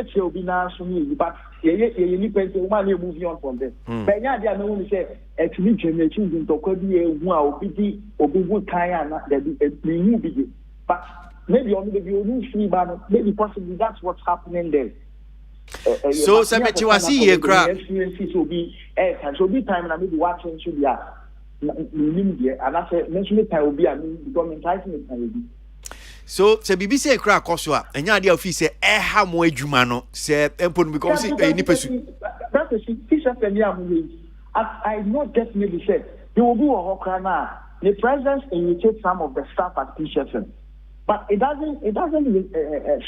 now, but you need to moving on from there. But now they are not say, actually, generations into quite be a Obi kind that new begin. But maybe only the new free banner, maybe possibly that's what's happening there. So Sabechi was here crap. Experiences will be time and I may be watching should be and I said mention time will be because enticing will be. So BBC crack also and ya dey office ha mo adwuma no say empon because any person that's a teacher I not definitely said there will be a hokana the presence irritates some of the staff at PCFM but it doesn't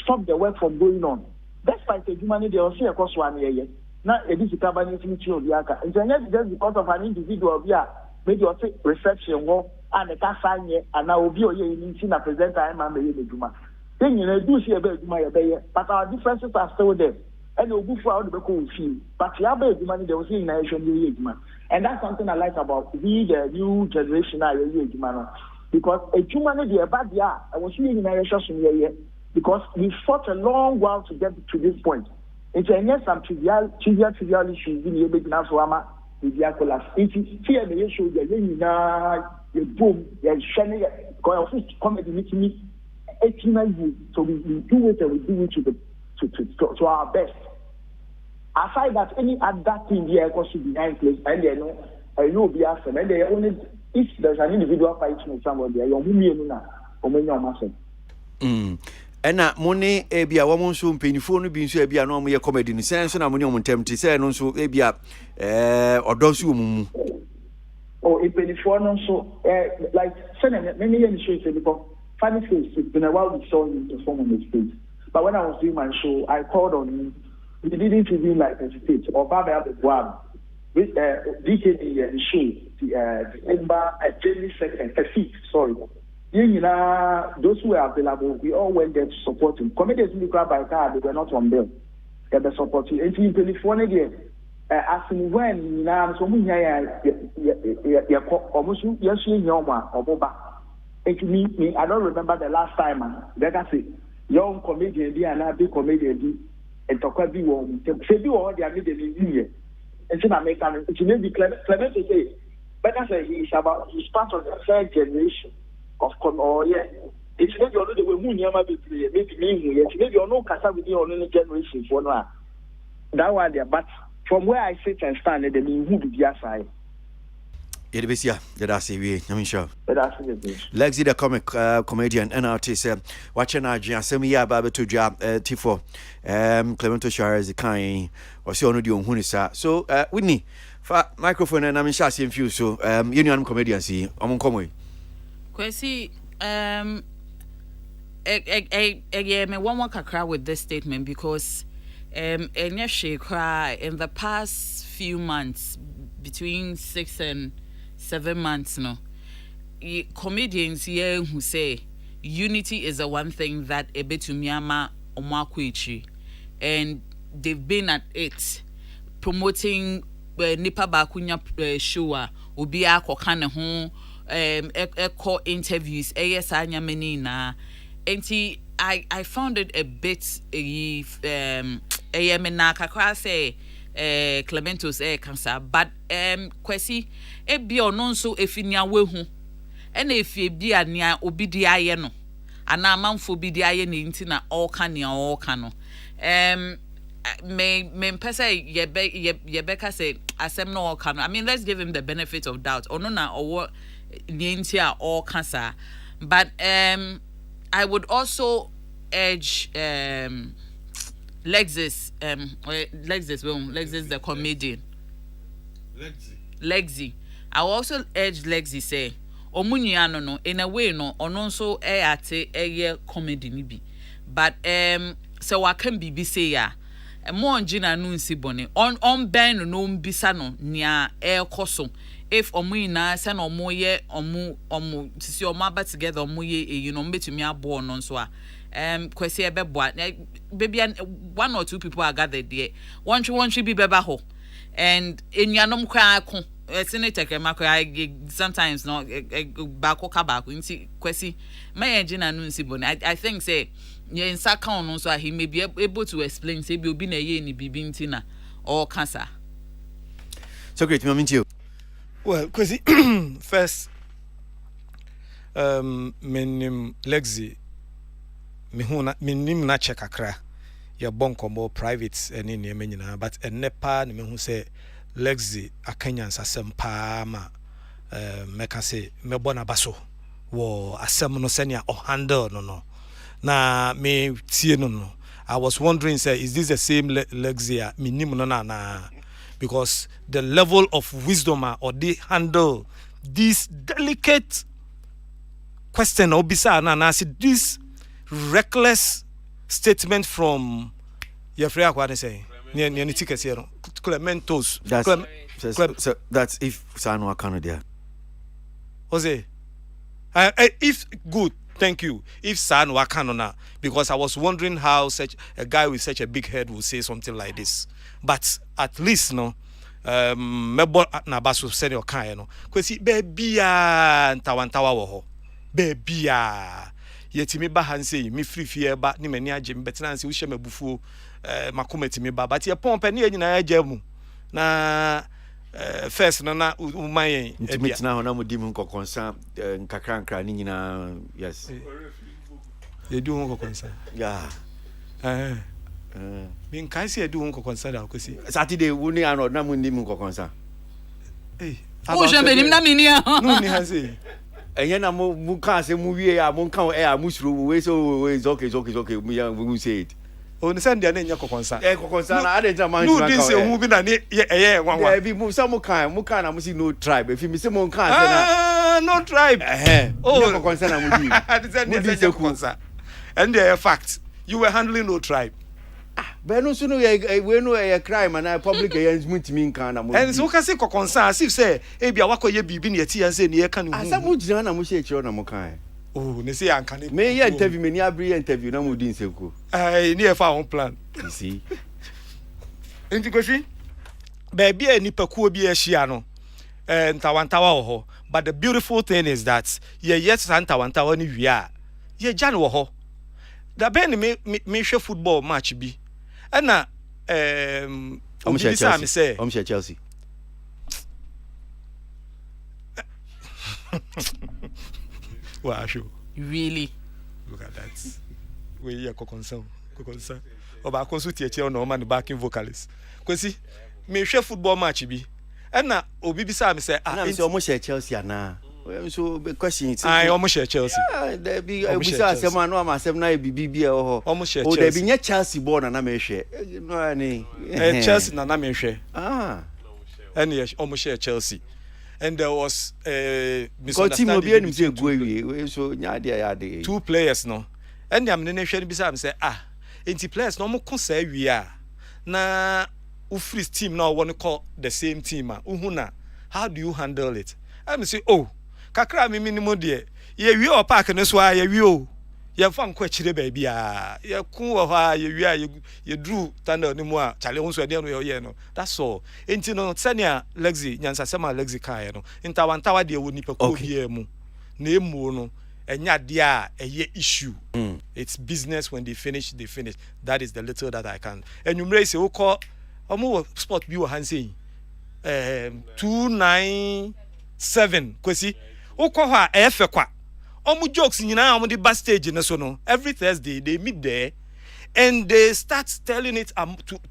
stop the work from going on. Despite the human they also a cost 1 year. Now it is a cabinet future of the aka. It's just because of an individual here, maybe you take reception work and a sign and now be a presenter and the Juma. Then you do see a bit my but our differences are still there. And you'll go for out the cool feel. But you have the money they will see in nation. And that's something I like about we the new generation because a human the bad year I was seeing in nation because we fought a long while to get to this point. It's some trivial issues in the big Naswama, the Diacolas. It's here the issue, the boom, the shining, comedy meeting, 18 so we do it and we do it to our best. Aside that, any other thing here should be behind place, and they know, I know be asked, and they only, if there's an individual fighting with somebody, you're moving or ɛna mo ne ebia wɔn nso mpanyinfoɔ no bi nso ebia na wɔn yɛ comedy no sɛn nso na mo ne wɔn ntɛm te sɛ no nso ebia ɔdɔ nso wɔ mu. Oh, mpanyinfoɔ no nso like sɛnɛ mɛmi yɛ ne show sɛ because funny face it's been a while we saw him perform on the stage but when I was doing my show I called on him he didn't even like hesitate or Baba Abubuam with DKD the show December January 2nd sorry. Those who were available, we all went there to support him. Comedians in the crowd by car, they were not on them. They were supporting. And in California, asking when so me almost and to me, I don't remember the last time. Like I say, young comedian, and I big comedian, and talk about be one. Say be one, they are made in India. And so I make it may be Clement to say, but I say he's part of the third generation. Of course, it's maybe already we moon yama be maybe me maybe you know kasa with you on any generation for now. That one there, but from where I sit and stand, the mean who be the aside. Yedibisia, that's it. I'm sure. That's it. Lexi the comic comedian and artist watching our Jasmine ya Baba to job T4 Clemento Shire is the kind or so no do hunisa. So Whitney for microphone and I'm sure see few so union comedian see I'm come Kwesi, me one more kakra with this statement because in the past few months, between 6 and 7 months, comedians here who say unity is the one thing that ebetumiama omwakuichi, and they've been at it promoting nipa bakunya show obi akokane ho echo interviews anya many na enti I found it a bit mena kakra say Clementos cancer but kwesi ebi ono nso efinia wehu ena efie bi ania obi di aye no ana amanfo bi di aye ne nti na all kan no me pesa yebeka say asem no all kan I mean let's give him the benefit of doubt ono na owo nientia all cancer but I would also urge Lexis the comedian Lexi I also urge Lexi say omunyia no in a way no ono nso ate comedy ni bi but so what can be say ya mo ngina no nsi bone on ben no mbisa no nia koso if omuna say no moye omu sisi omaba together omuye mbetumi abo no nso a kwesi ebeboa baby one or two people are gathered there one should be beba ho and enuanom kwa ko senator kemakwa sometimes no bako kabako nti kwesi my ngina no nsi bone I think say in second no so he may be able to explain say be obi na ye ni bibi nti na or cancer so great me you well kwesi first menim Lexi menim na check akra ya bonkombo private ene ne menyina but ennepa ne mehu say Lexi akanya nsasem pa ma meka say mebo na baso wo asem no senia o handle no na me tie no I was wondering say is this the same Lexi menim no na because the level of wisdom or they handle this delicate question obisa na see this reckless statement from your friend what they say near tickets here Clementos so that's if Sanwa Canada Jose if good thank you if Sanwa Canada because I was wondering how such a guy with such a big head will say something like this but at least no mebo na baso said your kind no kwesi baby ntawantawa wo ho baby yetimi ba hanse mi free ba ni mani agem betena nse wo hye mabufuo makomati mi ba but ye pompe ne nyina agemu na first na umayen metina ho na mudi mu kokonsa nkakra ni nyina yes ye du ho kokonsa yeah min kai se du ho kokonsa da kwesi Saturday wo ni ano na mudi mu kokonsa eh o je menim na mini no ni hanse ɛnyɛ na mo ka sɛ mo wie a mo ka e a mo suro we so it's okay we say it o ni sɛ ndeɛ ne nyɛ kɔkɔnsa kɔkɔnsa na ade nta man no din sɛ hu bi na ne ɛyɛ nwanwa bi mo sɛ mo ka na mo si no tribe if me say mo ka sɛ na no tribe oh kɔkɔnsa na mo di ade sɛ ndeɛ nyɛ kɔkɔnsa and the fact you were handling no tribe but no so no we no a crime and public arrangement mean kan na mo and so ka say kɔkɔnsa as if say e bia wakɔyɛ bibi ne yɛti yan say ne yɛ ka ne hu asa mo gyina na mo hyɛ kyerɛ na mo kan oh ne say anka ne me yɛ interview me ni abri interview na mo di nseko ai ne yɛ fa on plan you see enti kofi baby a nipa kuo bi ahyia no ntawantawa wɔ hɔ but the beautiful thing is that ye yet ntawantawa ne wie a ye gya ne wɔ hɔ da ben me hwɛ football match bi ɛna Chelsea Chelsea wow show really look at that we here kokonsa oba konsu tietie on man backing vocalist kwesi me hwɛ football match bi ɛna obi bi sa me say na me say almost Chelsea ana so the question is I almost share Chelsea there be we say asem no am asem na bibi bi e ho almost share Chelsea there be nya Chelsea ball na me hwɛ no ani Chelsea na me hwɛ and yes almost share Chelsea and there was misunderstanding obi say go awie so nya ade ya ade two players no and am ne hwɛ bi say am say enti players no mo ko sa awie a na u free team na won call the same team uhu na how do you handle it am say oh kakra me minimum de ye wi o park ne so a ye wi o ye fa nko akire ba bia ye ku wo ha ye wi a ye dru tanda ne mu a chale ho so de no ye no that's all enti no senia Lexi nyansa sema Lexi kai no ntawantawa de wo nipa ko bia mu na emu no enya de a eye issue it's business when they finish that is the little that I can enumere say wo call omo sport bi wo hanse 297 kwesi ukọ ha efe kwa omu jokes nyina omu di backstage na so no every Thursday they meet there and they start telling it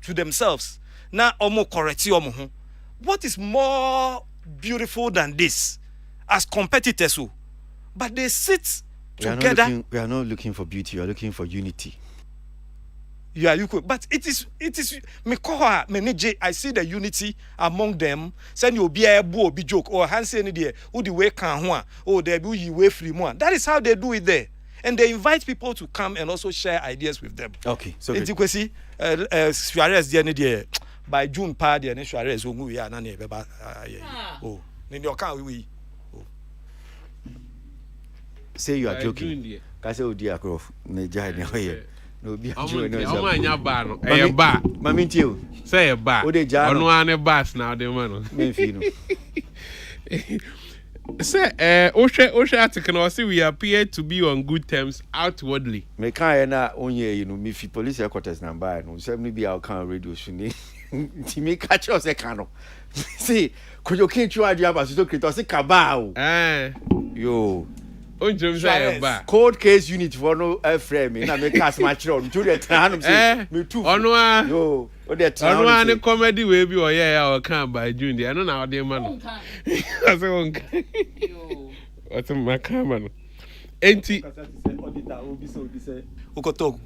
to themselves na omu correct omu ho what is more beautiful than this as competitors but they sit together we are not looking for beauty we are looking for unity but it is me koha manage I see the unity among them send you be a obi joke or hanse any there who the way can ho oh there be you way free more that is how they do it there and they invite people to come and also share ideas with them okay so it kwesi Suarez there any there by June pa there ne Suarez ongu ya na na beba oh ni okan we say you are joking ka say odi akrof na jai ne hoye no be o ma nya ba no e ba mami tio say e ba onu ane bas na de ma no me fi no say ohwe article no say we appear to be on good terms outwardly me kan na onye you know me fi police headquarters na ba no say me be our kan radio shuni ti me catch us e kan no see kojo kin chu adu aba so creator say kaba o yo cold case unit for no frame na me cast match on to the tran say me too onwa yo o the tran onwa ni comedy we bi oye ya o kan by June dey no na o dey man no I say on yo what my camera no enti auditor obi say ukoto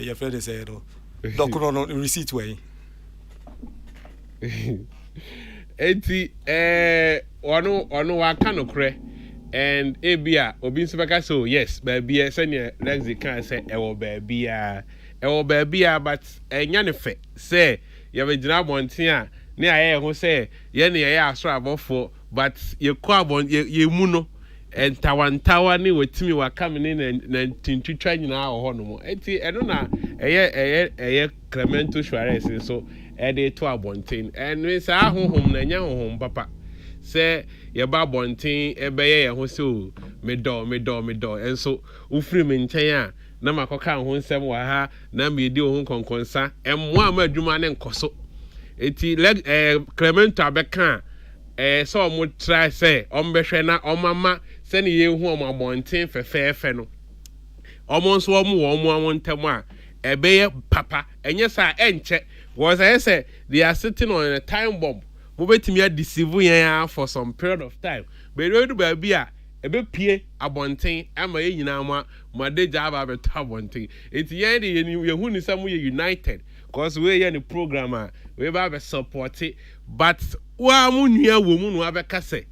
your friend say no dokoro no receipt we enti ono wa kan okre and ebia obi nsebeka so yes baby senior Lexi can say ewo baby but enya ne fe say ye be gina bonten a ne aye ho say ye ne ye aso abofo but ye ko abon ye mu no entawantawa ne wetimi wakam ne na tintwitwa nyina ho no mo enti eno na eye Clemento Suarez so e dey to abonten and we say ahohom na nya ahohom papa say ye ba bonten ebeye ye ho so medor enso ufiri me nchen a na makoka ho nsem wa ha na me di ho konkonsa emmo ama adwuma ne nkoso eti Clemento abeka so mo try say ombehwe na omama se ne ye hu omabonten fefefe no omo nso omo ntem a ebeye papa enye sa enche was I say they are sitting on a time bomb mo betimi a deceive yan for some period of time but we do baby a ebe pie abonten ama ye nyina ma de jaba abeto abonten enti ye de ye hu ni sam ye united cause we ye ni program we ba be support it but wa mu nua wo mu no abeka se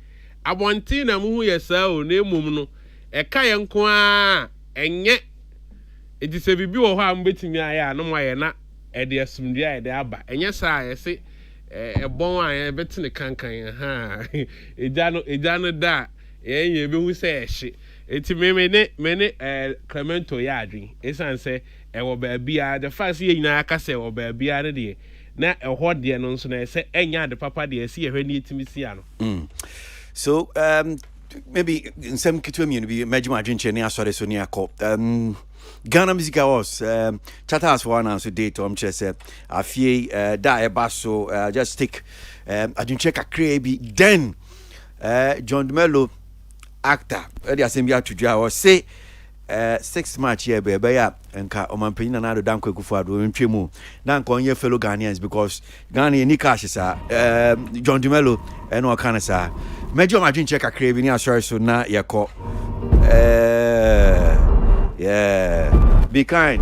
abonten na mu hu ye sa o na emum no e ka ye nko a enye enti se bibi wo ho am betimi aya no mo ye na e de asumdua e de aba enye sa ye se bon a ye betine kankan ha ejano da ye be hu se ehye enti me Clemento ya adwin esan se e wo ba bia the first ye nyina aka se wo ba bia ne de na ho de no nso na se enya de papa de se ye hwe ne etimi sia no so maybe in some kitwemi be majima adwinche ne asore so ne akọ Ghana Music Awards chat house for announce date om chese afie da eba so just take adwinche kakra bi then John Dumelo actor e assembly atudua o say 6 March here be ya nka omanpanyin na ado danko ekufu ado ntwemu na nka onye fellow Ghanaians because Ghana ni cash sa John Dumelo e no kana sa mejo adwinche kakra bi ni asore so na yeko yeah, be kind.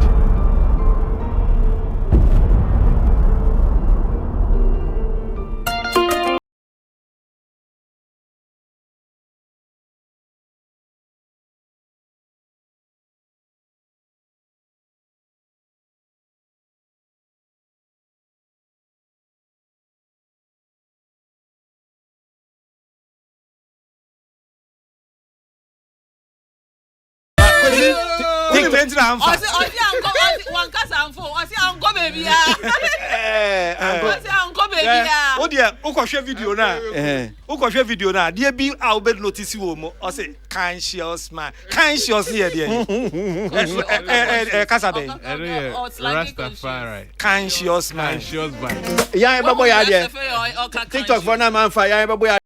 One cast and four. I see uncle baby. I see uncle baby. Oh dear, share video now. Share video now. Dear be I'll be notice you. I say conscious man. Conscious here, dear. Casabe. Rastafari. Conscious man. Conscious man. Yeah, baboy idea. TikTok for now man fire. Baboy.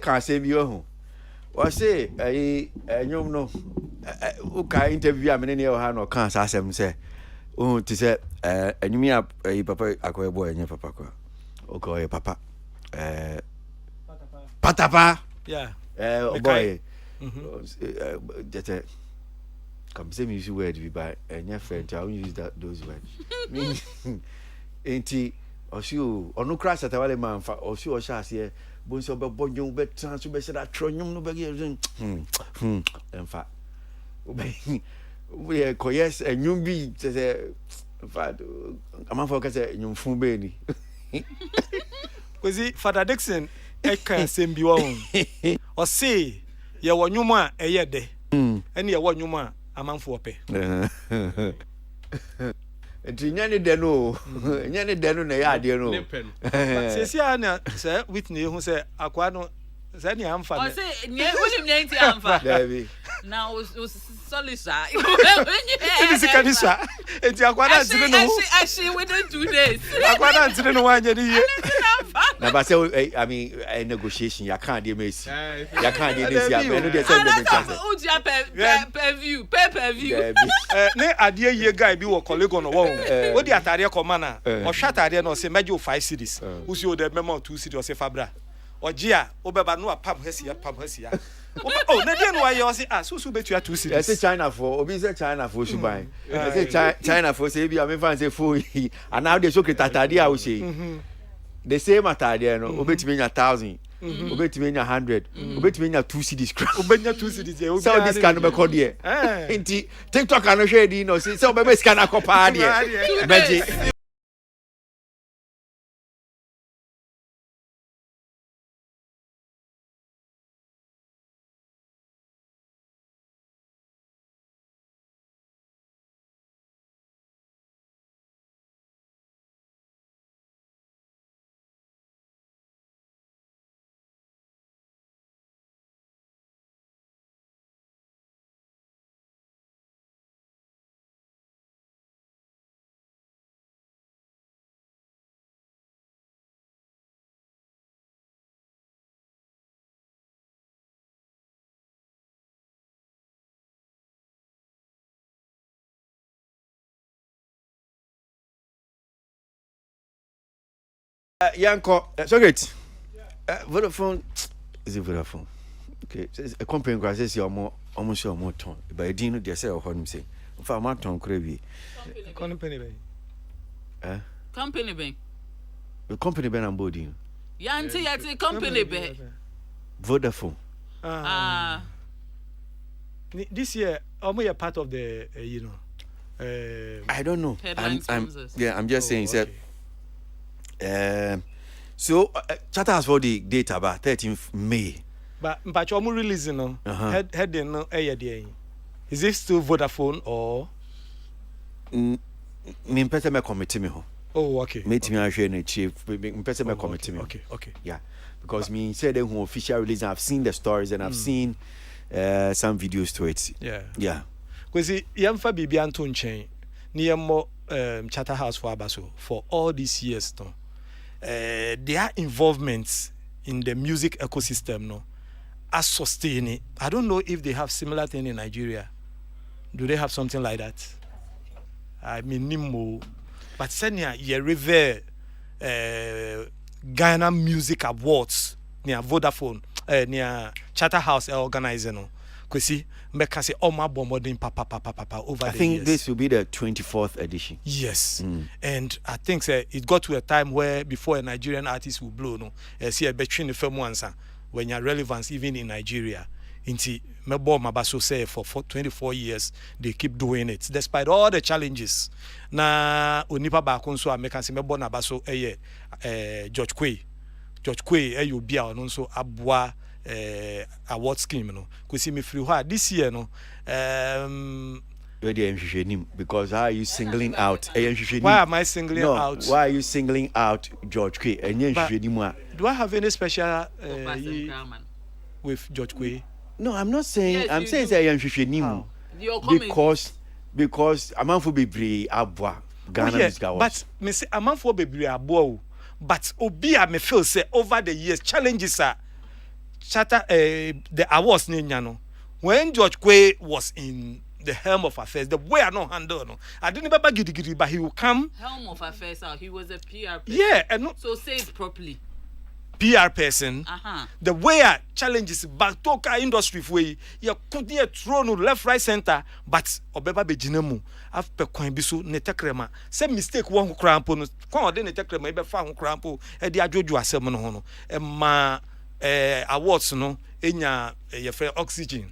Can't save you. What say you know okay interview a many near hand or can't ask him say to say and you me up papa akwa boy and papa okay papa patapa yeah boy that come say me use word be by and your friend I won't use those words enti osio onu crash atawale man fa osio sha se bonso be bonyo be trans be se da tronyum no be en fa we koyes enyum bi se fa amafo ka se enyum fun be ni kwezi Father Dixon e kan sem bi wo o se ye wo nyum a eye de ene ye wo nyum a amanfo ope nyane de no nyane de no na ya ade no sesi ana se Whitney hu se akwa no se ni amfa o se nye unim nye nti amfa David na o solisa ini sikanisa enti akwa na ntire no actually within 2 days akwa na ntire no wanye ni ye na ba say I mean a negotiation ya kan dey mesi ya kan dey this ya no dey send them chance per view ne ade ye guy bi wo college no wo wo di atare koma na o hwa atare no se mejo 5 cities usi o de memo 2 cities o se fabra Ojia, Obeba no pam Hesia. Oh, na dey no why you say so betu 2 cities. I say China for obi say China for should buy. I say China for say bi am fan say for and now they so ketatade I will say. The same atade no obetimi nya 1000. Obetimi nya 100. Obetimi nya 2 cities. Obenya 2 cities. So this can be called here. Inti TikTok can share di no say obebe scan akopa there. Beji. Yanko, so great. Vodafone is it Vodafone? Okay, a company says you're almost your more ton. But I didn't know they say or him say. For my ton cravy. Company Company The company ben on board. Yanti company be. Vodafone. This year, almost a part of the I don't know. I'm just saying okay. So Charter for the data about 13th May. But you're more releasing no. Head no Is it still Vodafone or me pese me committee me ho. Oh, okay. Me timi ahwe na chief me pese me committee me. Okay. Yeah. Because me said them who official release I've seen the stories and I've seen some videos to it. Yeah. Because yamfa bibi anto nchen. Ni yammo Charterhouse for Abaso for all these years no. Their involvement in the music ecosystem no as sustaining. I don't know if they have similar thing in Nigeria. Do they have something like that? I mean Nimo, but senya ye revere Ghana Music Awards near Vodafone near Charterhouse organizer no. Kwesi make say my bombarding papa over I the think years. this will be the 24th edition. Yes. And I think it got to a time where before a Nigerian artist will blow no see a between the film answer when your relevance even in Nigeria inti mebo mabaso say for 24 years they keep doing it despite all the challenges na onipa ba ko nso ameka se mebo nabaso George Quay obi a ono nso aboa award scheme no kwesi me free ho this year no because how are you singling out why am I singling out why are you singling out George Quay do I have any special with George Quay? No, I'm not saying yes, I'm saying say because amanfo bebre abwa Ghana music awards. But me say amanfo bebre abwa but obi a me feel say over the years challenges are Charter the awards ni no when George Quay was in the helm of affairs the way I no handle no I didn't remember gidi but he will come helm of affairs he was a PR person. Yeah, and no, so say it properly. PR person the way I challenges back to industry way you could near throw no left right center but obeba bejinemu after kwan bi so ne tekrema say mistake one ho krampo no kwan ode ne tekrema e be fa ho krampo e de adwoju asem no ho no e ma awards no enya ye free oxygen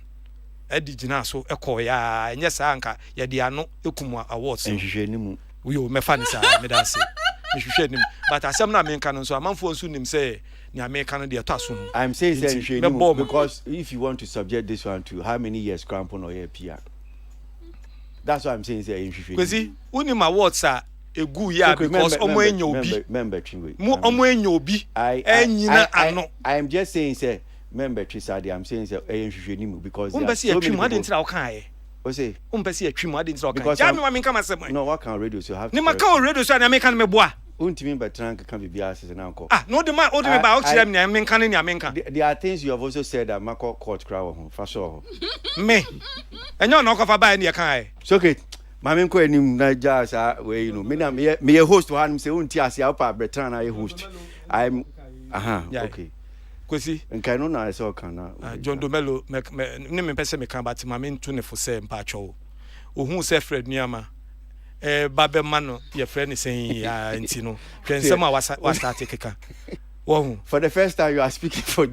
e di gina so e ko ya enye sa anka ye de ano ekumu awards enhwehwenimu we o me fa ni sa me dan say enhwehwenimu but asem na me nka no so amanfo nso nim say ni America no de to aso no I'm saying enhwehenimu because if you want to subject this one to how many years crampon or PR that's what I'm saying say enhwehwenimu kwesi unim awards a egu ya because omo enya obi member chinwe mu omo enya obi enyina ano I'm just saying say member trisade I'm saying say enhwehwenimu because umbesi atwim ade ntira okan o say umbesi atwim ade ntira okan ja me wa me kama sem no what can radio so have ni maka o radio so na me kan me boa untimi betran kan bibia asese na nko no de ma o de me ba o kire me me kan ni amenka there are things you have also said that mako court crowd ho fa sure me enyo na okofa ba ni e kan so okay mame nko anim na ja we you know me na me host one say unti ase apa betran na host I'm okay Kwesi. Nkai no na say kana. John Domelo ne me pese me kan but ma me ntu ne fo say mpa atwo. Ohun say Fred Nuama. Babe mano your friend is saying enti no. Twen some wa start keka. For the first time you are speaking for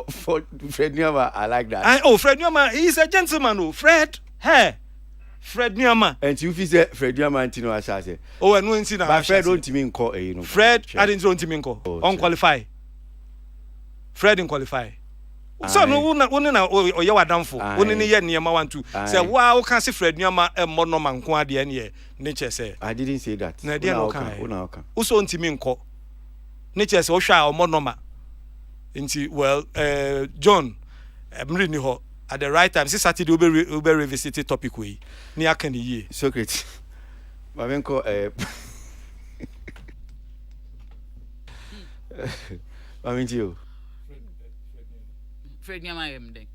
Fred Nuama, I like that. Fred Nuama, he's a gentleman. Fred Nuama. And you say Fred Nuama antino asase. Oh, and no intina. But Fred don't mean call you know. Fred, I didn't want him call. Unqualified. Fred didn't qualify. So no one na o ye wadamfo. Woni ne ye niema want to. Say wow, can see Fred Nuama mo no man ko ade ne nature say. I didn't say that. Na dey no kan. Uso ntimi nko. Nature say o hwa o mo normal. Nti well John mri ni ho at the right time. This Saturday we be revisit the topic we. Ni aka ni ye. Socrates. Mavenko Mavinti Fred Nuama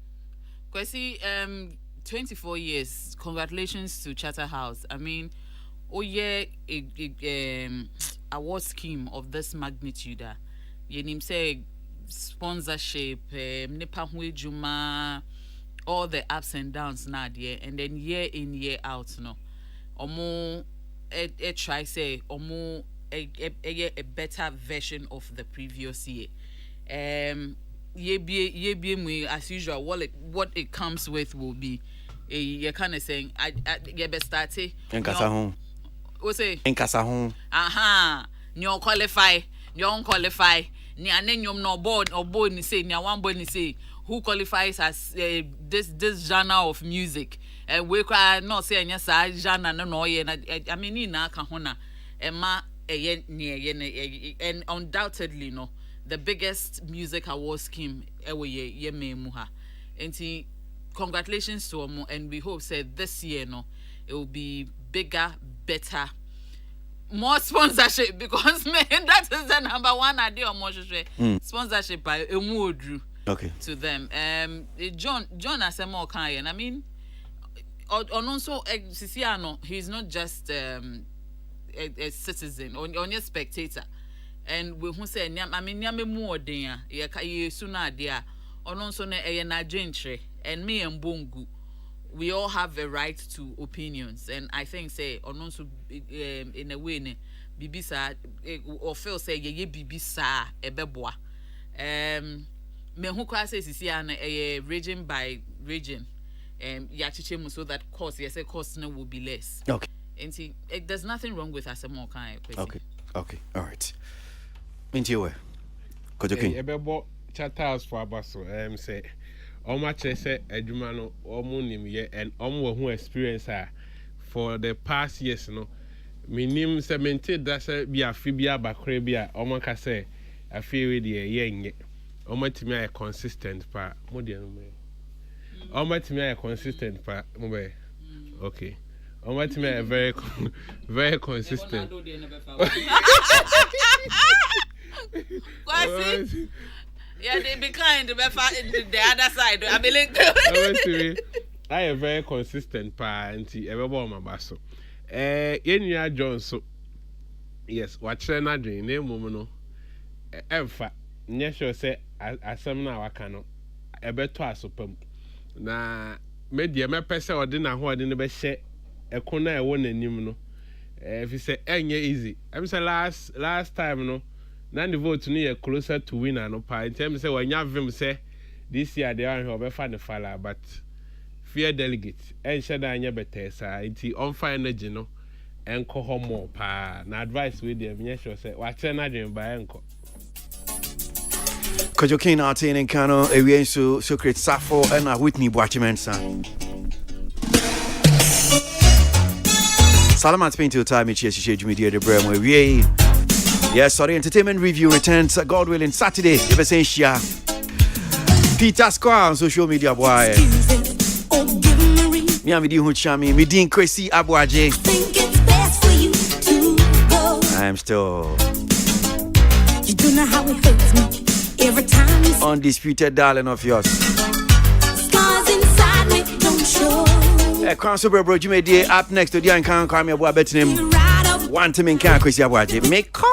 Kwesi 24 years. Congratulations to Charterhouse. I mean, a award scheme of this magnitude. Yenim say sponsorship, nipa hu ejuma, all the ups and downs now there, and then year in year out no. Omo try say omo a better version of the previous year. Ye be as usual. What it comes with will be you kind of saying I best start say Nkasa home. What say? Nkasa home. Aha. Nyo qualify. Nyo qualify. Ni anenyom no board or board ni say ni one board ni say who qualifies as this genre of music. We can not say any genre no ye. I mean ni na ka hona. Emma and undoubtedly no. The biggest music award scheme ewe ye me muha. And congratulations to Omo, and we hope said this year no it will be bigger, better, more sponsorship because man that is the number one idea of more sponsorship by Emudru to them. John Asemo Kayan. I mean also Sisiano, he's not just a citizen or a spectator. And we who say, I mean, Yame more dear, ye sooner dear, or non so na gentry, and me and Bungu, we all have a right to opinions. And I think, say, or non so in a way, Bibisa, or feel say, ye Bibisa, a beboa. Me who says is a region by region, Yachichemu, so that cost, yes, a cost no will be less. Okay. And see, there's nothing wrong with us more kind. Okay, all right. Into where? Kojokin. Ebebo Charterhouse for Abaso. Say, much say adwuma no omo nim ye and omo who experience for the past years no. Minim se mente da se bi afibia bakre bia omo ka say afi we de ye nye. Omo timi ay consistent pa mo de no me. Omo timi ay consistent pa mo be. Okay. Omo timi ay very consistent. Yeah, they be kind to the other side. I believe. I am very consistent pa anti everybody my basso. Yenya John so yes, watch na dream name no. Emfa nye sure say asem na waka no ebeto asopam. Na media me pese ode na ho ode ne be hye ekona e wo nanim no. If you say enye easy. Em say last time no na the vote no closer to winner no pa in terms say when you vim say this year they are here fa ne fala but fear delegate en sheda anya better sa nti on fire energy no enko homo pa na advice we dem nya sure say wa tell na dwen ba enko Kojokin Artin and Kano Ewiensu Secret Safo and Whitney Boachimensa. Salamat spent your time in Cheshire Media de Bremo. Yes, sorry, entertainment review returns God willing Saturday. Ebesensia. Peter Square on social media boy. Miamidi Hunchami, Midin Kwesi Abuaje. I am still you don't know how it hurts me every time you undisputed darling of yours. Scars inside me don't show. Constable Bro Jimmy up next to the Uncan Kwame Abuabetim. One to me, can't Kwesi Abuaje. Make call.